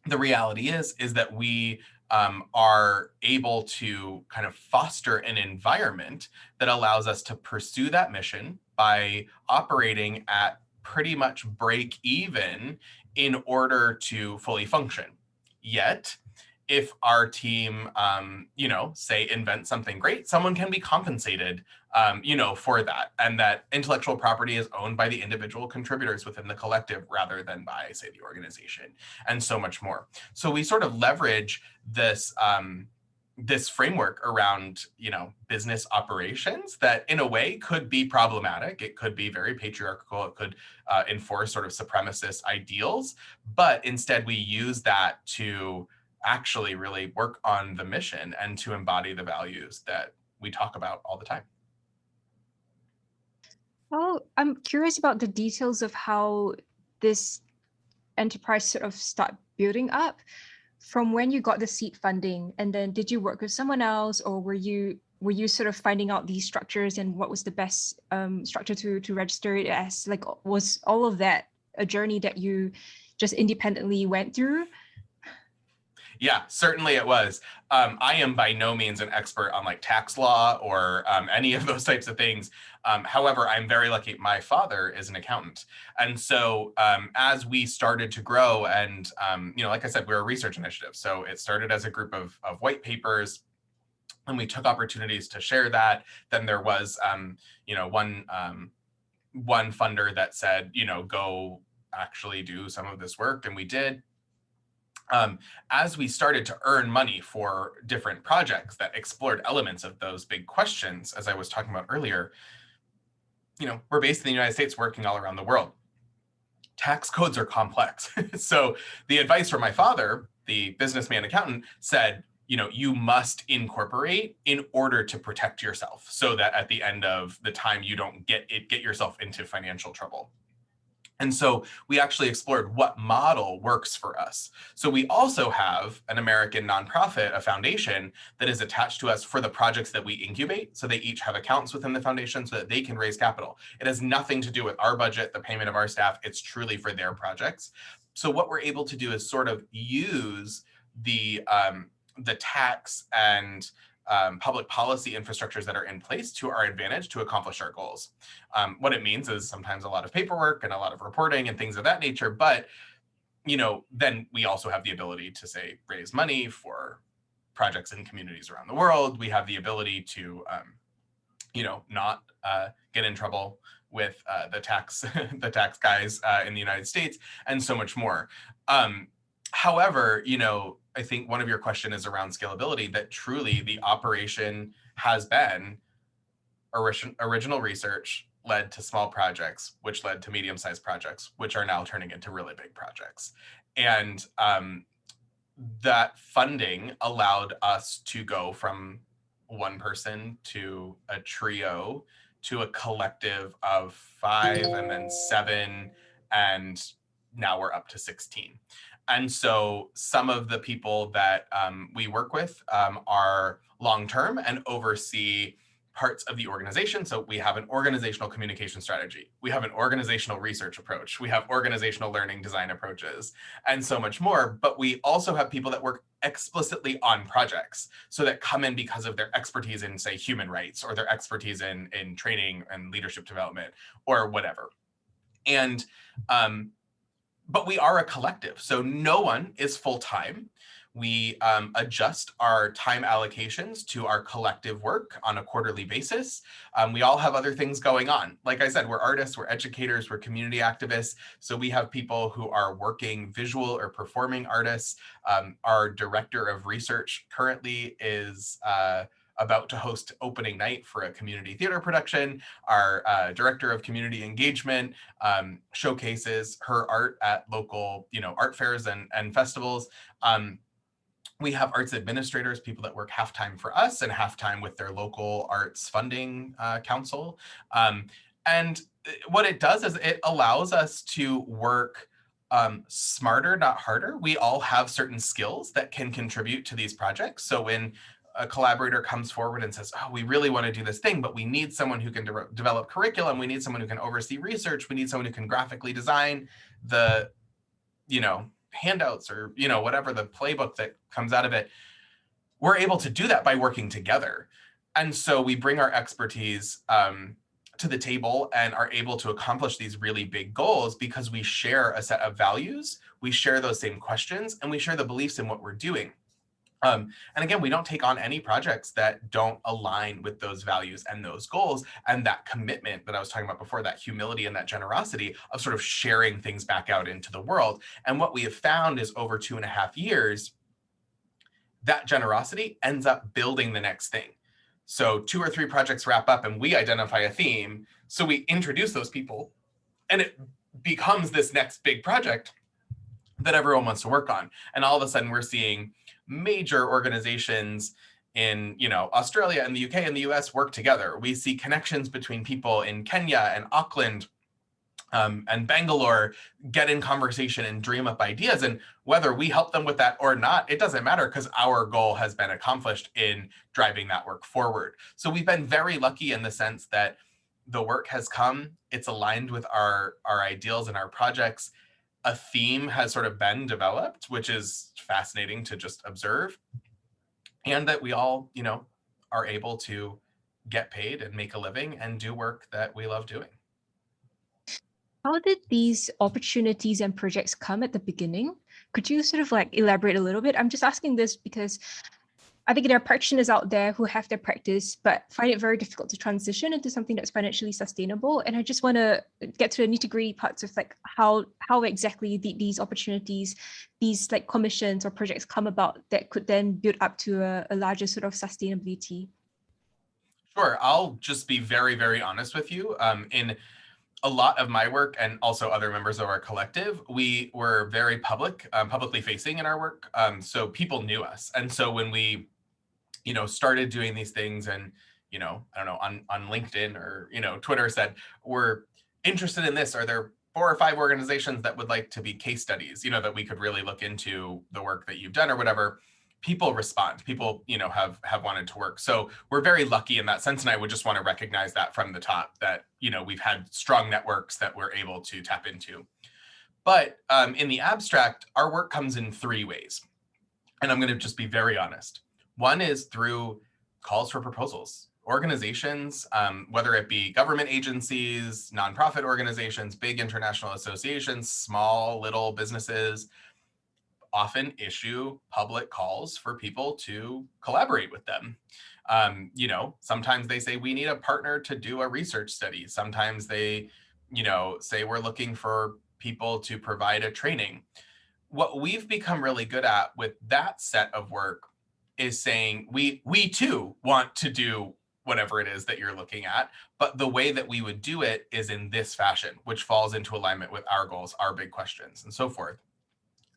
the reality is that we are able to kind of foster an environment that allows us to pursue that mission by operating at pretty much break even in order to fully function. Yet, if our team, you know, say invent something great, someone can be compensated, you know, for that. And that intellectual property is owned by the individual contributors within the collective rather than by, say, the organization, and so much more. So we sort of leverage this, this framework around, you know, business operations that in a way could be problematic. It could be very patriarchal. It could enforce sort of supremacist ideals. But instead, we use that to actually really work on the mission and to embody the values that we talk about all the time. Oh, I'm curious about the details of how this enterprise sort of start building up. From when you got the seed funding, and then did you work with someone else, or were you sort of finding out these structures and what was the best structure to register it as? Like, was all of that a journey that you just independently went through? Yeah, certainly it was. I am by no means an expert on like tax law or any of those types of things. However, I'm very lucky. My father is an accountant. And so as we started to grow and, like I said, we're a research initiative. So it started as a group of white papers, and we took opportunities to share that. Then there was, one funder that said, go actually do some of this work. And we did. As we started to earn money for different projects that explored elements of those big questions, as I was talking about earlier, we're based in the United States, working all around the world. Tax codes are complex. So the advice from my father, the businessman accountant, said, you must incorporate in order to protect yourself so that at the end of the time, you don't get yourself into financial trouble. And so we actually explored what model works for us. So we also have an American nonprofit, a foundation that is attached to us for the projects that we incubate. So they each have accounts within the foundation so that they can raise capital. It has nothing to do with our budget, the payment of our staff. It's truly for their projects. So what we're able to do is sort of use the tax and public policy infrastructures that are in place to our advantage to accomplish our goals. What it means is sometimes a lot of paperwork and a lot of reporting and things of that nature, but then we also have the ability to, say, raise money for projects in communities around the world. We have the ability to not get in trouble with the tax guys in the United States, and so much more. However, I think one of your question is around scalability, that truly the operation has been original research led to small projects, which led to medium-sized projects, which are now turning into really big projects. And that funding allowed us to go from one person to a trio to a collective of 5 and then 7, and now we're up to 16. And so some of the people that we work with are long-term and oversee parts of the organization. So we have an organizational communication strategy. We have an organizational research approach. We have organizational learning design approaches, and so much more. But we also have people that work explicitly on projects, so that come in because of their expertise in, say, human rights, or their expertise in training and leadership development, or whatever. And but we are a collective, so no one is full-time. We adjust our time allocations to our collective work on a quarterly basis. We all have other things going on. Like I said, we're artists, we're educators, we're community activists. So we have people who are working visual or performing artists. Our director of research currently is about to host opening night for a community theater production. Our director of community engagement showcases her art at local, art fairs and festivals. We have arts administrators, people that work half-time for us and half-time with their local arts funding council. And what it does is it allows us to work smarter, not harder. We all have certain skills that can contribute to these projects. So when a collaborator comes forward and says, oh, we really want to do this thing, but we need someone who can develop curriculum, we need someone who can oversee research, we need someone who can graphically design the, handouts, or, whatever the playbook that comes out of it, we're able to do that by working together. And so we bring our expertise to the table and are able to accomplish these really big goals because we share a set of values, we share those same questions, and we share the beliefs in what we're doing. And again, we don't take on any projects that don't align with those values and those goals and that commitment that I was talking about before, that humility and that generosity of sort of sharing things back out into the world. And what we have found is over 2.5 years, that generosity ends up building the next thing. So 2 or 3 projects wrap up and we identify a theme. So we introduce those people and it becomes this next big project that everyone wants to work on. And all of a sudden we're seeing major organizations in Australia and the UK and the US work together. We see connections between people in Kenya and Auckland and Bangalore get in conversation and dream up ideas. And whether we help them with that or not, it doesn't matter because our goal has been accomplished in driving that work forward. So we've been very lucky in the sense that the work has come, it's aligned with our ideals and our projects. a theme has sort of been developed, which is fascinating to just observe, and that we all, are able to get paid and make a living and do work that we love doing. How did these opportunities and projects come at the beginning? Could you sort of like elaborate a little bit? I'm just asking this because I think there are practitioners out there who have their practice, but find it very difficult to transition into something that's financially sustainable. And I just want to get to the nitty-gritty parts of like how exactly these opportunities, these like commissions or projects come about that could then build up to a larger sort of sustainability. Sure, I'll just be very, very honest with you. In a lot of my work and also other members of our collective, we were very publicly facing in our work. So people knew us. And so when we, started doing these things and, I don't know, on LinkedIn or, Twitter said, we're interested in this. Are there 4 or 5 organizations that would like to be case studies, that we could really look into the work that you've done or whatever? People respond. People, have wanted to work. So we're very lucky in that sense. And I would just want to recognize that from the top that, we've had strong networks that we're able to tap into. But in the abstract, our work comes in 3 ways. And I'm going to just be very honest. One is through calls for proposals. Organizations, whether it be government agencies, nonprofit organizations, big international associations, small, little businesses, often issue public calls for people to collaborate with them. Sometimes they say we need a partner to do a research study. Sometimes they, say we're looking for people to provide a training. What we've become really good at with that set of work is saying we too want to do whatever it is that you're looking at, but the way that we would do it is in this fashion, which falls into alignment with our goals, our big questions, and so forth.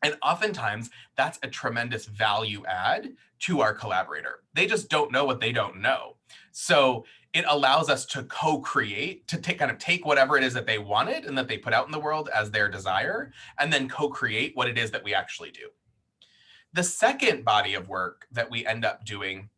And oftentimes that's a tremendous value add to our collaborator. They just don't know what they don't know. So it allows us to co-create, to take whatever it is that they wanted and that they put out in the world as their desire, and then co-create what it is that we actually do. The second body of work that we end up doing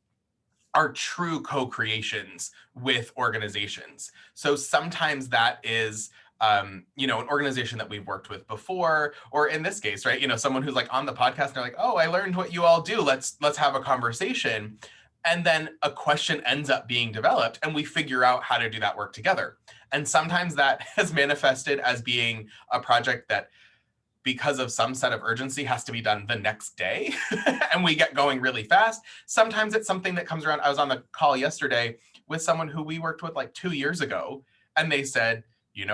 are true co-creations with organizations. So sometimes that is an organization that we've worked with before, or in this case, right, someone who's like on the podcast and they're like, oh, I learned what you all do. Let's have a conversation. And then a question ends up being developed and we figure out how to do that work together. And sometimes that has manifested as being a project that, because of some set of urgency, has to be done the next day and we get going really fast. Sometimes it's something that comes around. I was on the call yesterday with someone who we worked with like 2 years ago, and they said,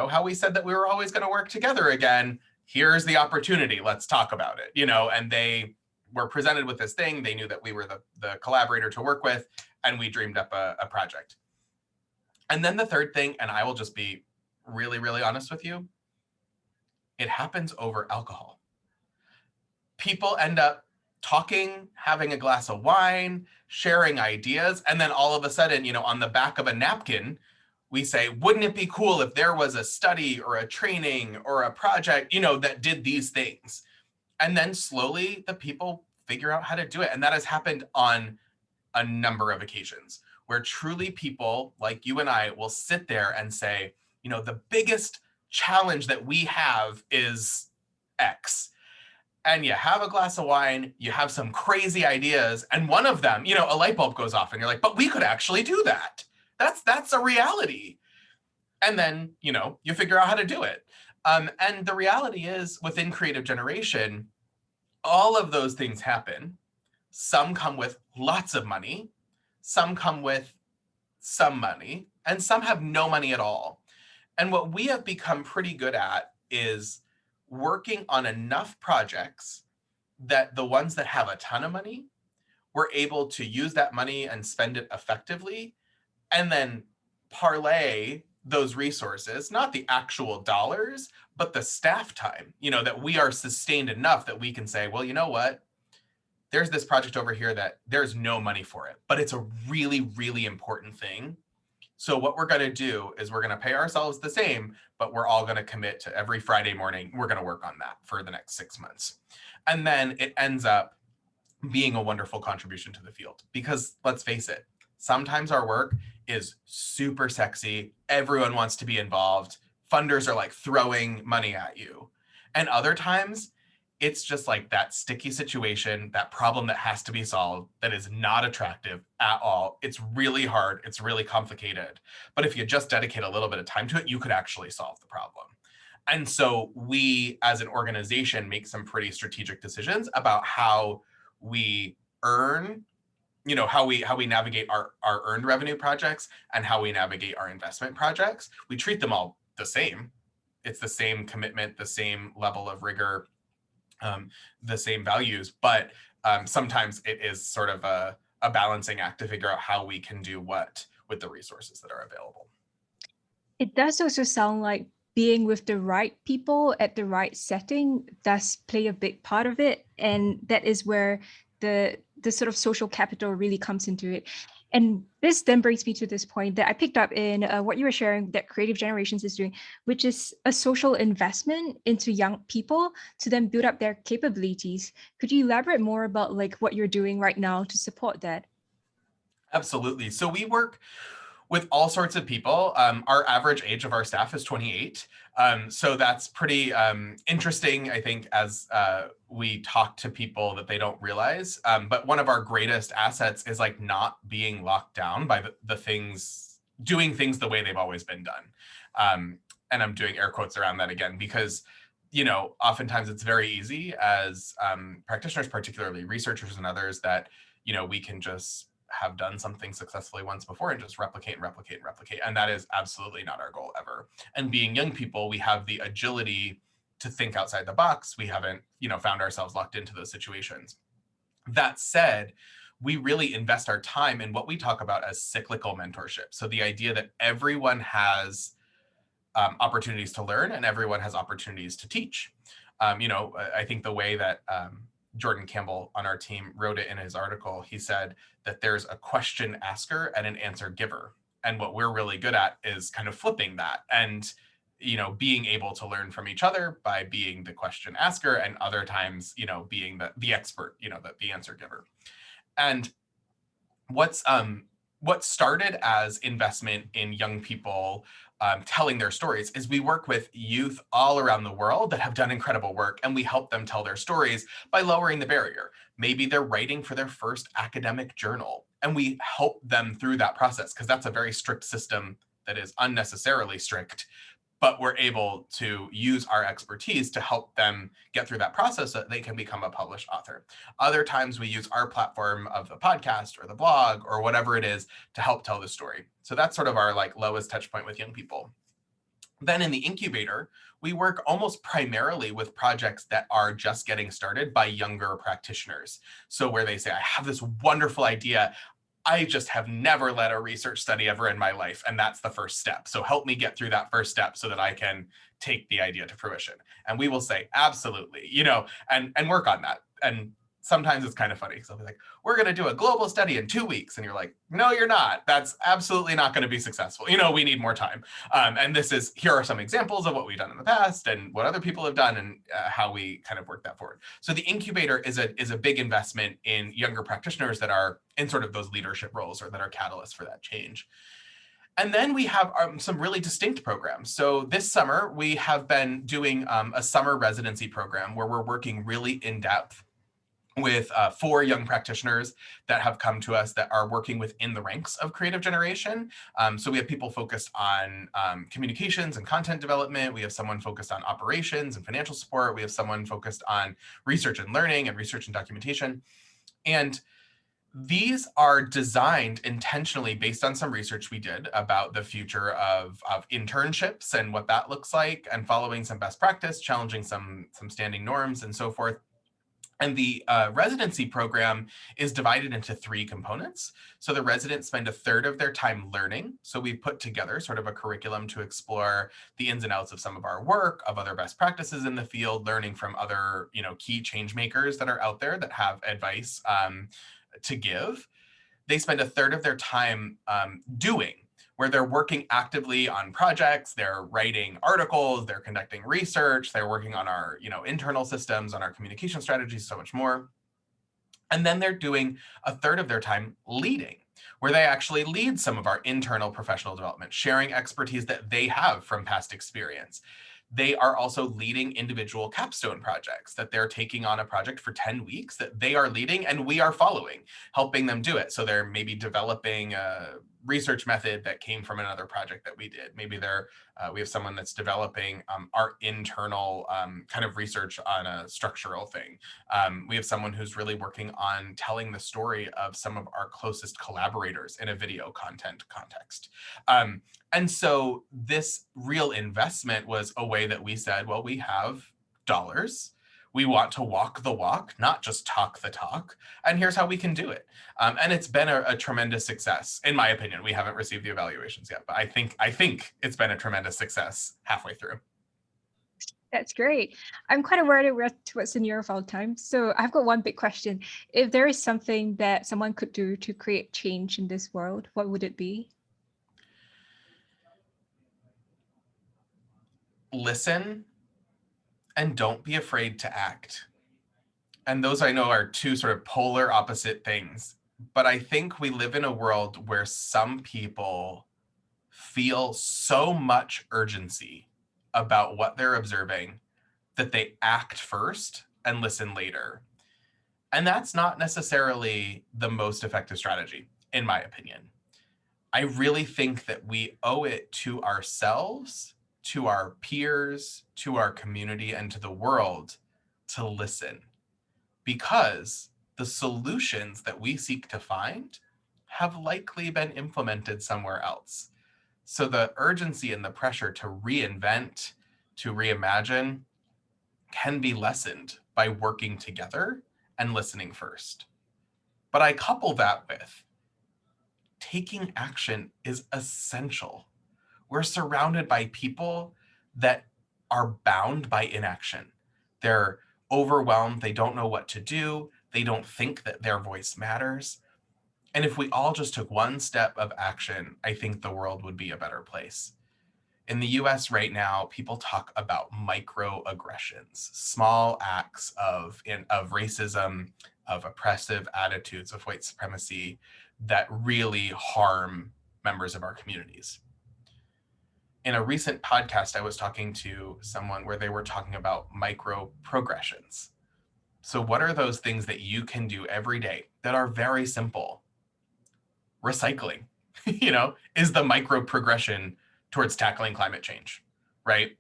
how we said that we were always going to work together again? Here's the opportunity. Let's talk about it. And they were presented with this thing. They knew that we were the collaborator to work with, and we dreamed up a project. And then the third thing, and I will just be really, really honest with you, it happens over alcohol. People end up talking, having a glass of wine, sharing ideas, and then all of a sudden, on the back of a napkin, we say, wouldn't it be cool if there was a study or a training or a project, that did these things? And then slowly the people figure out how to do it. And that has happened on a number of occasions where truly people like you and I will sit there and say, the biggest challenge that we have is X. And you have a glass of wine, you have some crazy ideas, and one of them, a light bulb goes off and you're like, but we could actually do that. That's a reality. And then, you figure out how to do it. And the reality is within creative generation, all of those things happen. Some come with lots of money, some come with some money, and some have no money at all. And what we have become pretty good at is working on enough projects that the ones that have a ton of money, we're able to use that money and spend it effectively, and then parlay those resources, not the actual dollars, but the staff time, that we are sustained enough that we can say, well, you know what? There's this project over here that there's no money for it, but it's a really, really important thing. So what we're going to do is we're going to pay ourselves the same, but we're all going to commit to every Friday morning. We're going to work on that for the next 6 months. And then it ends up being a wonderful contribution to the field, because let's face it, sometimes our work is super sexy. Everyone wants to be involved. Funders are like throwing money at you. And other times, it's just like that sticky situation, that problem that has to be solved, that is not attractive at all. It's really hard. It's really complicated. But if you just dedicate a little bit of time to it, you could actually solve the problem. And so we, as an organization, make some pretty strategic decisions about how we earn, how we navigate our earned revenue projects and how we navigate our investment projects. We treat them all the same. It's the same commitment, the same level of rigor, the same values, but sometimes it is sort of a balancing act to figure out how we can do what with the resources that are available. It does also sound like being with the right people at the right setting does play a big part of it. And that is where the sort of social capital really comes into it. And this then brings me to this point that I picked up in what you were sharing that Creative Generations is doing, which is a social investment into young people to then build up their capabilities. Could you elaborate more about like what you're doing right now to support that? Absolutely. So we work with all sorts of people. Our average age of our staff is 28. So that's pretty interesting, I think, as we talk to people that they don't realize. But one of our greatest assets is like not being locked down by the things, doing things the way they've always been done. And I'm doing air quotes around that again, because oftentimes it's very easy as practitioners, particularly researchers and others, that we can just have done something successfully once before and just replicate and replicate and replicate. And that is absolutely not our goal ever. And being young people, we have the agility to think outside the box. We haven't, found ourselves locked into those situations. That said, we really invest our time in what we talk about as cyclical mentorship. So the idea that everyone has opportunities to learn and everyone has opportunities to teach. I think the way that Jordan Campbell on our team wrote it in his article, he said that there's a question asker and an answer giver. And what we're really good at is kind of flipping that and, being able to learn from each other by being the question asker and other times, being the expert, the answer giver. And what started as investment in young people telling their stories is we work with youth all around the world that have done incredible work, and we help them tell their stories by lowering the barrier. Maybe they're writing for their first academic journal, and we help them through that process because that's a very strict system that is unnecessarily strict. But we're able to use our expertise to help them get through that process so that they can become a published author. Other times we use our platform of the podcast or the blog or whatever it is to help tell the story. So that's sort of our like lowest touch point with young people. Then in the incubator, we work almost primarily with projects that are just getting started by younger practitioners. So where they say, I have this wonderful idea. I just have never led a research study ever in my life. And that's the first step. So help me get through that first step so that I can take the idea to fruition. And we will say, absolutely, and work on that. And sometimes it's kind of funny because I'll be like, we're going to do a global study in 2 weeks. And you're like, no, you're not. That's absolutely not going to be successful. We need more time. And here are some examples of what we've done in the past and what other people have done and how we kind of work that forward. So the incubator is a big investment in younger practitioners that are in sort of those leadership roles or that are catalysts for that change. And then we have some really distinct programs. So this summer, we have been doing a summer residency program where we're working really in depth with 4 young practitioners that have come to us that are working within the ranks of Creative Generation. So we have people focused on communications and content development. We have someone focused on operations and financial support. We have someone focused on research and learning and research and documentation. And these are designed intentionally based on some research we did about the future of internships and what that looks like, and following some best practice, challenging some standing norms and so forth. And the residency program is divided into 3 components. So the residents spend a third of their time learning. So we put together sort of a curriculum to explore the ins and outs of some of our work, of other best practices in the field, learning from other key change makers that are out there that have advice to give. They spend a third of their time doing, where they're working actively on projects, they're writing articles, they're conducting research, they're working on our internal systems, on our communication strategies, so much more. And then they're doing a third of their time leading, where they actually lead some of our internal professional development, sharing expertise that they have from past experience, They are also leading individual capstone projects, that they're taking on a project for 10 weeks that they are leading and we are following, helping them do it. So they're maybe developing a research method that came from another project that we did. Maybe we have someone that's developing our internal kind of research on a structural thing. We have someone who's really working on telling the story of some of our closest collaborators in a video content context. And so this real investment was a way that we said, well, we have dollars. We want to walk the walk, not just talk the talk. And here's how we can do it. And it's been a tremendous success, in my opinion. We haven't received the evaluations yet, but I think it's been a tremendous success halfway through. That's great. I'm quite aware we're towards the Neurophile time. So I've got one big question. If there is something that someone could do to create change in this world, what would it be? Listen and don't be afraid to act. And those I know are two sort of polar opposite things. But I think we live in a world where some people feel so much urgency about what they're observing that they act first and listen later. And that's not necessarily the most effective strategy, in my opinion. I really think that we owe it to ourselves, to our peers, to our community, and to the world to listen, because the solutions that we seek to find have likely been implemented somewhere else. So the urgency and the pressure to reinvent, to reimagine, can be lessened by working together and listening first. But I couple that with taking action is essential. We're surrounded by people that are bound by inaction. They're overwhelmed. They don't know what to do. They don't think that their voice matters. And if we all just took one step of action, I think the world would be a better place. In the US right now, people talk about microaggressions, small acts of racism, of oppressive attitudes, of white supremacy that really harm members of our communities. In a recent podcast, I was talking to someone where they were talking about micro progressions. So what are those things that you can do every day that are very simple? Recycling, is the micro progression towards tackling climate change, right?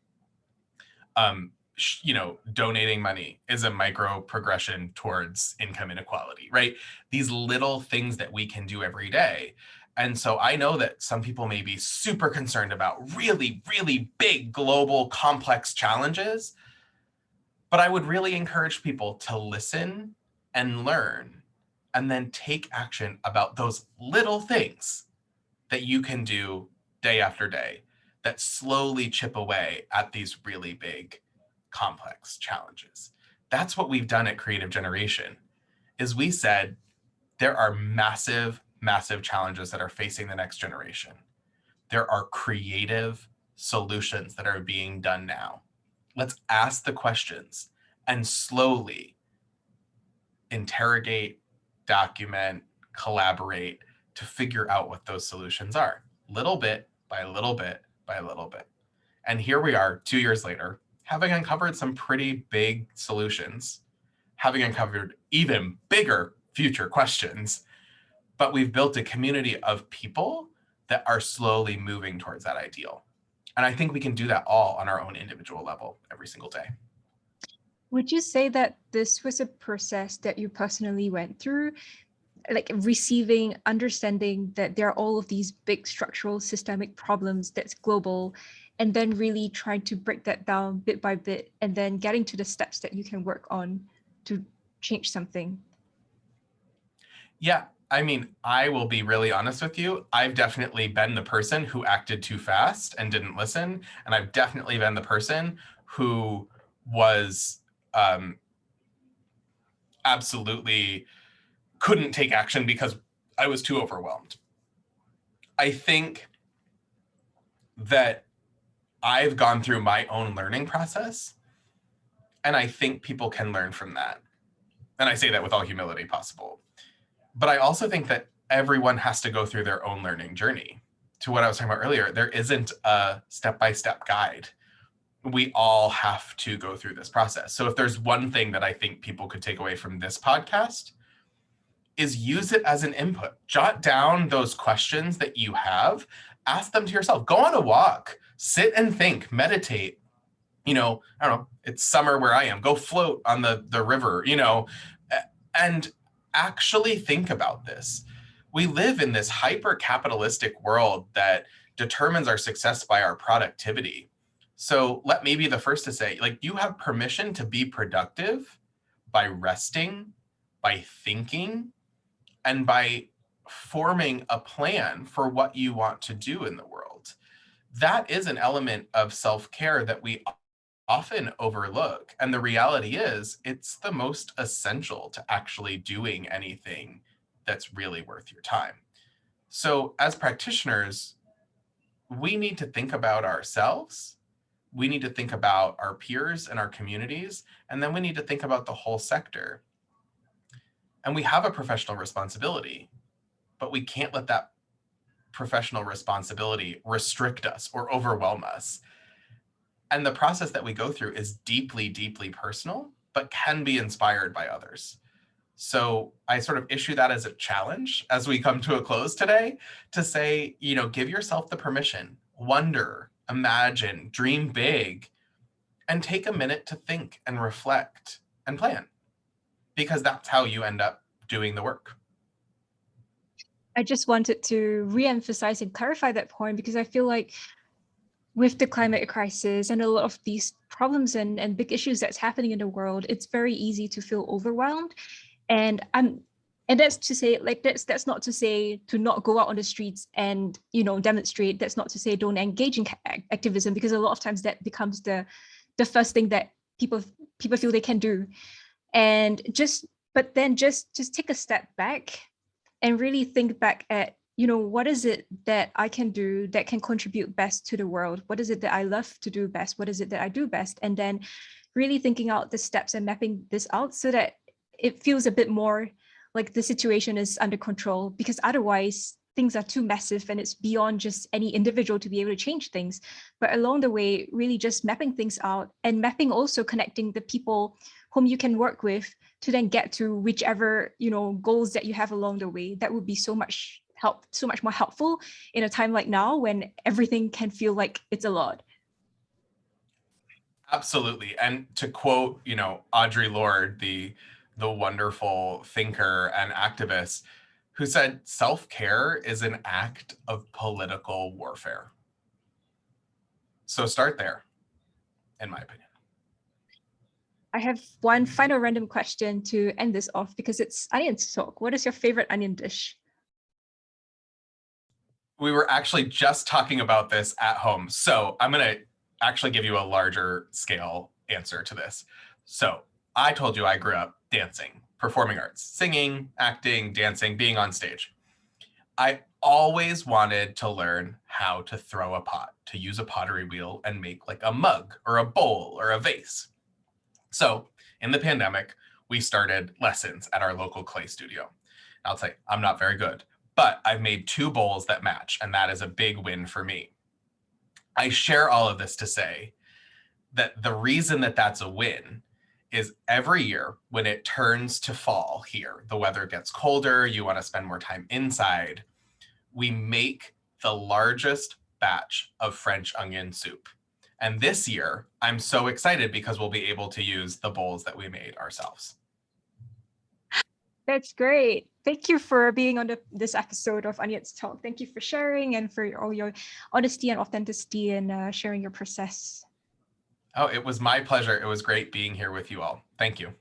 Donating money is a micro progression towards income inequality, right? These little things that we can do every day. And so I know that some people may be super concerned about really, really big, global, complex challenges, but I would really encourage people to listen and learn and then take action about those little things that you can do day after day that slowly chip away at these really big, complex challenges. That's what we've done at Creative Generation, is we said there are massive, massive challenges that are facing the next generation. There are creative solutions that are being done now. Let's ask the questions and slowly interrogate, document, collaborate to figure out what those solutions are, little bit by little bit by little bit. And here we are 2 years later, having uncovered some pretty big solutions, having uncovered even bigger future questions, but we've built a community of people that are slowly moving towards that ideal. And I think we can do that all on our own individual level every single day. Would you say that this was a process that you personally went through, like receiving, understanding that there are all of these big structural systemic problems that's global, and then really trying to break that down bit by bit, and then getting to the steps that you can work on to change something? Yeah, I mean, I will be really honest with you. I've definitely been the person who acted too fast and didn't listen. And I've definitely been the person who was absolutely couldn't take action because I was too overwhelmed. I think that I've gone through my own learning process, and I think people can learn from that. And I say that with all humility possible. But I also think that everyone has to go through their own learning journey. To what I was talking about earlier, there isn't a step-by-step guide. we all have to go through this process. So if there's one thing that I think people could take away from this podcast, is use it as an input. Jot down those questions that you have, ask them to yourself. Go on a walk, sit and think, meditate. I don't know, it's summer where I am. Go float on the river, and actually think about this. We live in this hyper capitalistic world that determines our success by our productivity. So let me be the first to say, you have permission to be productive by resting, by thinking, and by forming a plan for what you want to do in the world. That is an element of self-care that we often overlook. And the reality is, it's the most essential to actually doing anything that's really worth your time. So as practitioners, we need to think about ourselves. We need to think about our peers and our communities, and then we need to think about the whole sector. And we have a professional responsibility, but we can't let that professional responsibility restrict us or overwhelm us. And the process that we go through is deeply, deeply personal, but can be inspired by others. So I sort of issue that as a challenge as we come to a close today, to say, give yourself the permission, wonder, imagine, dream big, and take a minute to think and reflect and plan, because that's how you end up doing the work. I just wanted to re-emphasize and clarify that point, because I feel like with the climate crisis and a lot of these problems and big issues that's happening in the world, it's very easy to feel overwhelmed. And that's to say, that's not to say to not go out on the streets and demonstrate. That's not to say don't engage in activism, because a lot of times that becomes the first thing that people feel they can do. And just take a step back and really think back at what is it that I can do that can contribute best to the world? What is it that I love to do best? What is it that I do best? And then really thinking out the steps and mapping this out so that it feels a bit more like the situation is under control, because otherwise things are too massive and it's beyond just any individual to be able to change things. But along the way, really just mapping things out, and mapping also connecting the people whom you can work with to then get to whichever goals that you have along the way. That would be so much more helpful in a time like now when everything can feel like it's a lot. Absolutely. And to quote, Audre Lorde, the wonderful thinker and activist, who said, self-care is an act of political warfare. So start there, in my opinion. I have one final random question to end this off, because it's onion talk. What is your favorite onion dish? We were actually just talking about this at home. So I'm going to actually give you a larger scale answer to this. So I told you I grew up dancing, performing arts, singing, acting, dancing, being on stage. I always wanted to learn how to throw a pot, to use a pottery wheel and make like a mug or a bowl or a vase. So in the pandemic, we started lessons at our local clay studio. I'll say I'm not very good, but I've made 2 bowls that match, and that is a big win for me. I share all of this to say that the reason that that's a win is every year when it turns to fall here, the weather gets colder, you want to spend more time inside, we make the largest batch of French onion soup. And this year, I'm so excited because we'll be able to use the bowls that we made ourselves. That's great. Thank you for being on this episode of Onions Talk. Thank you for sharing and for all your honesty and authenticity and sharing your process. Oh, it was my pleasure. It was great being here with you all. Thank you.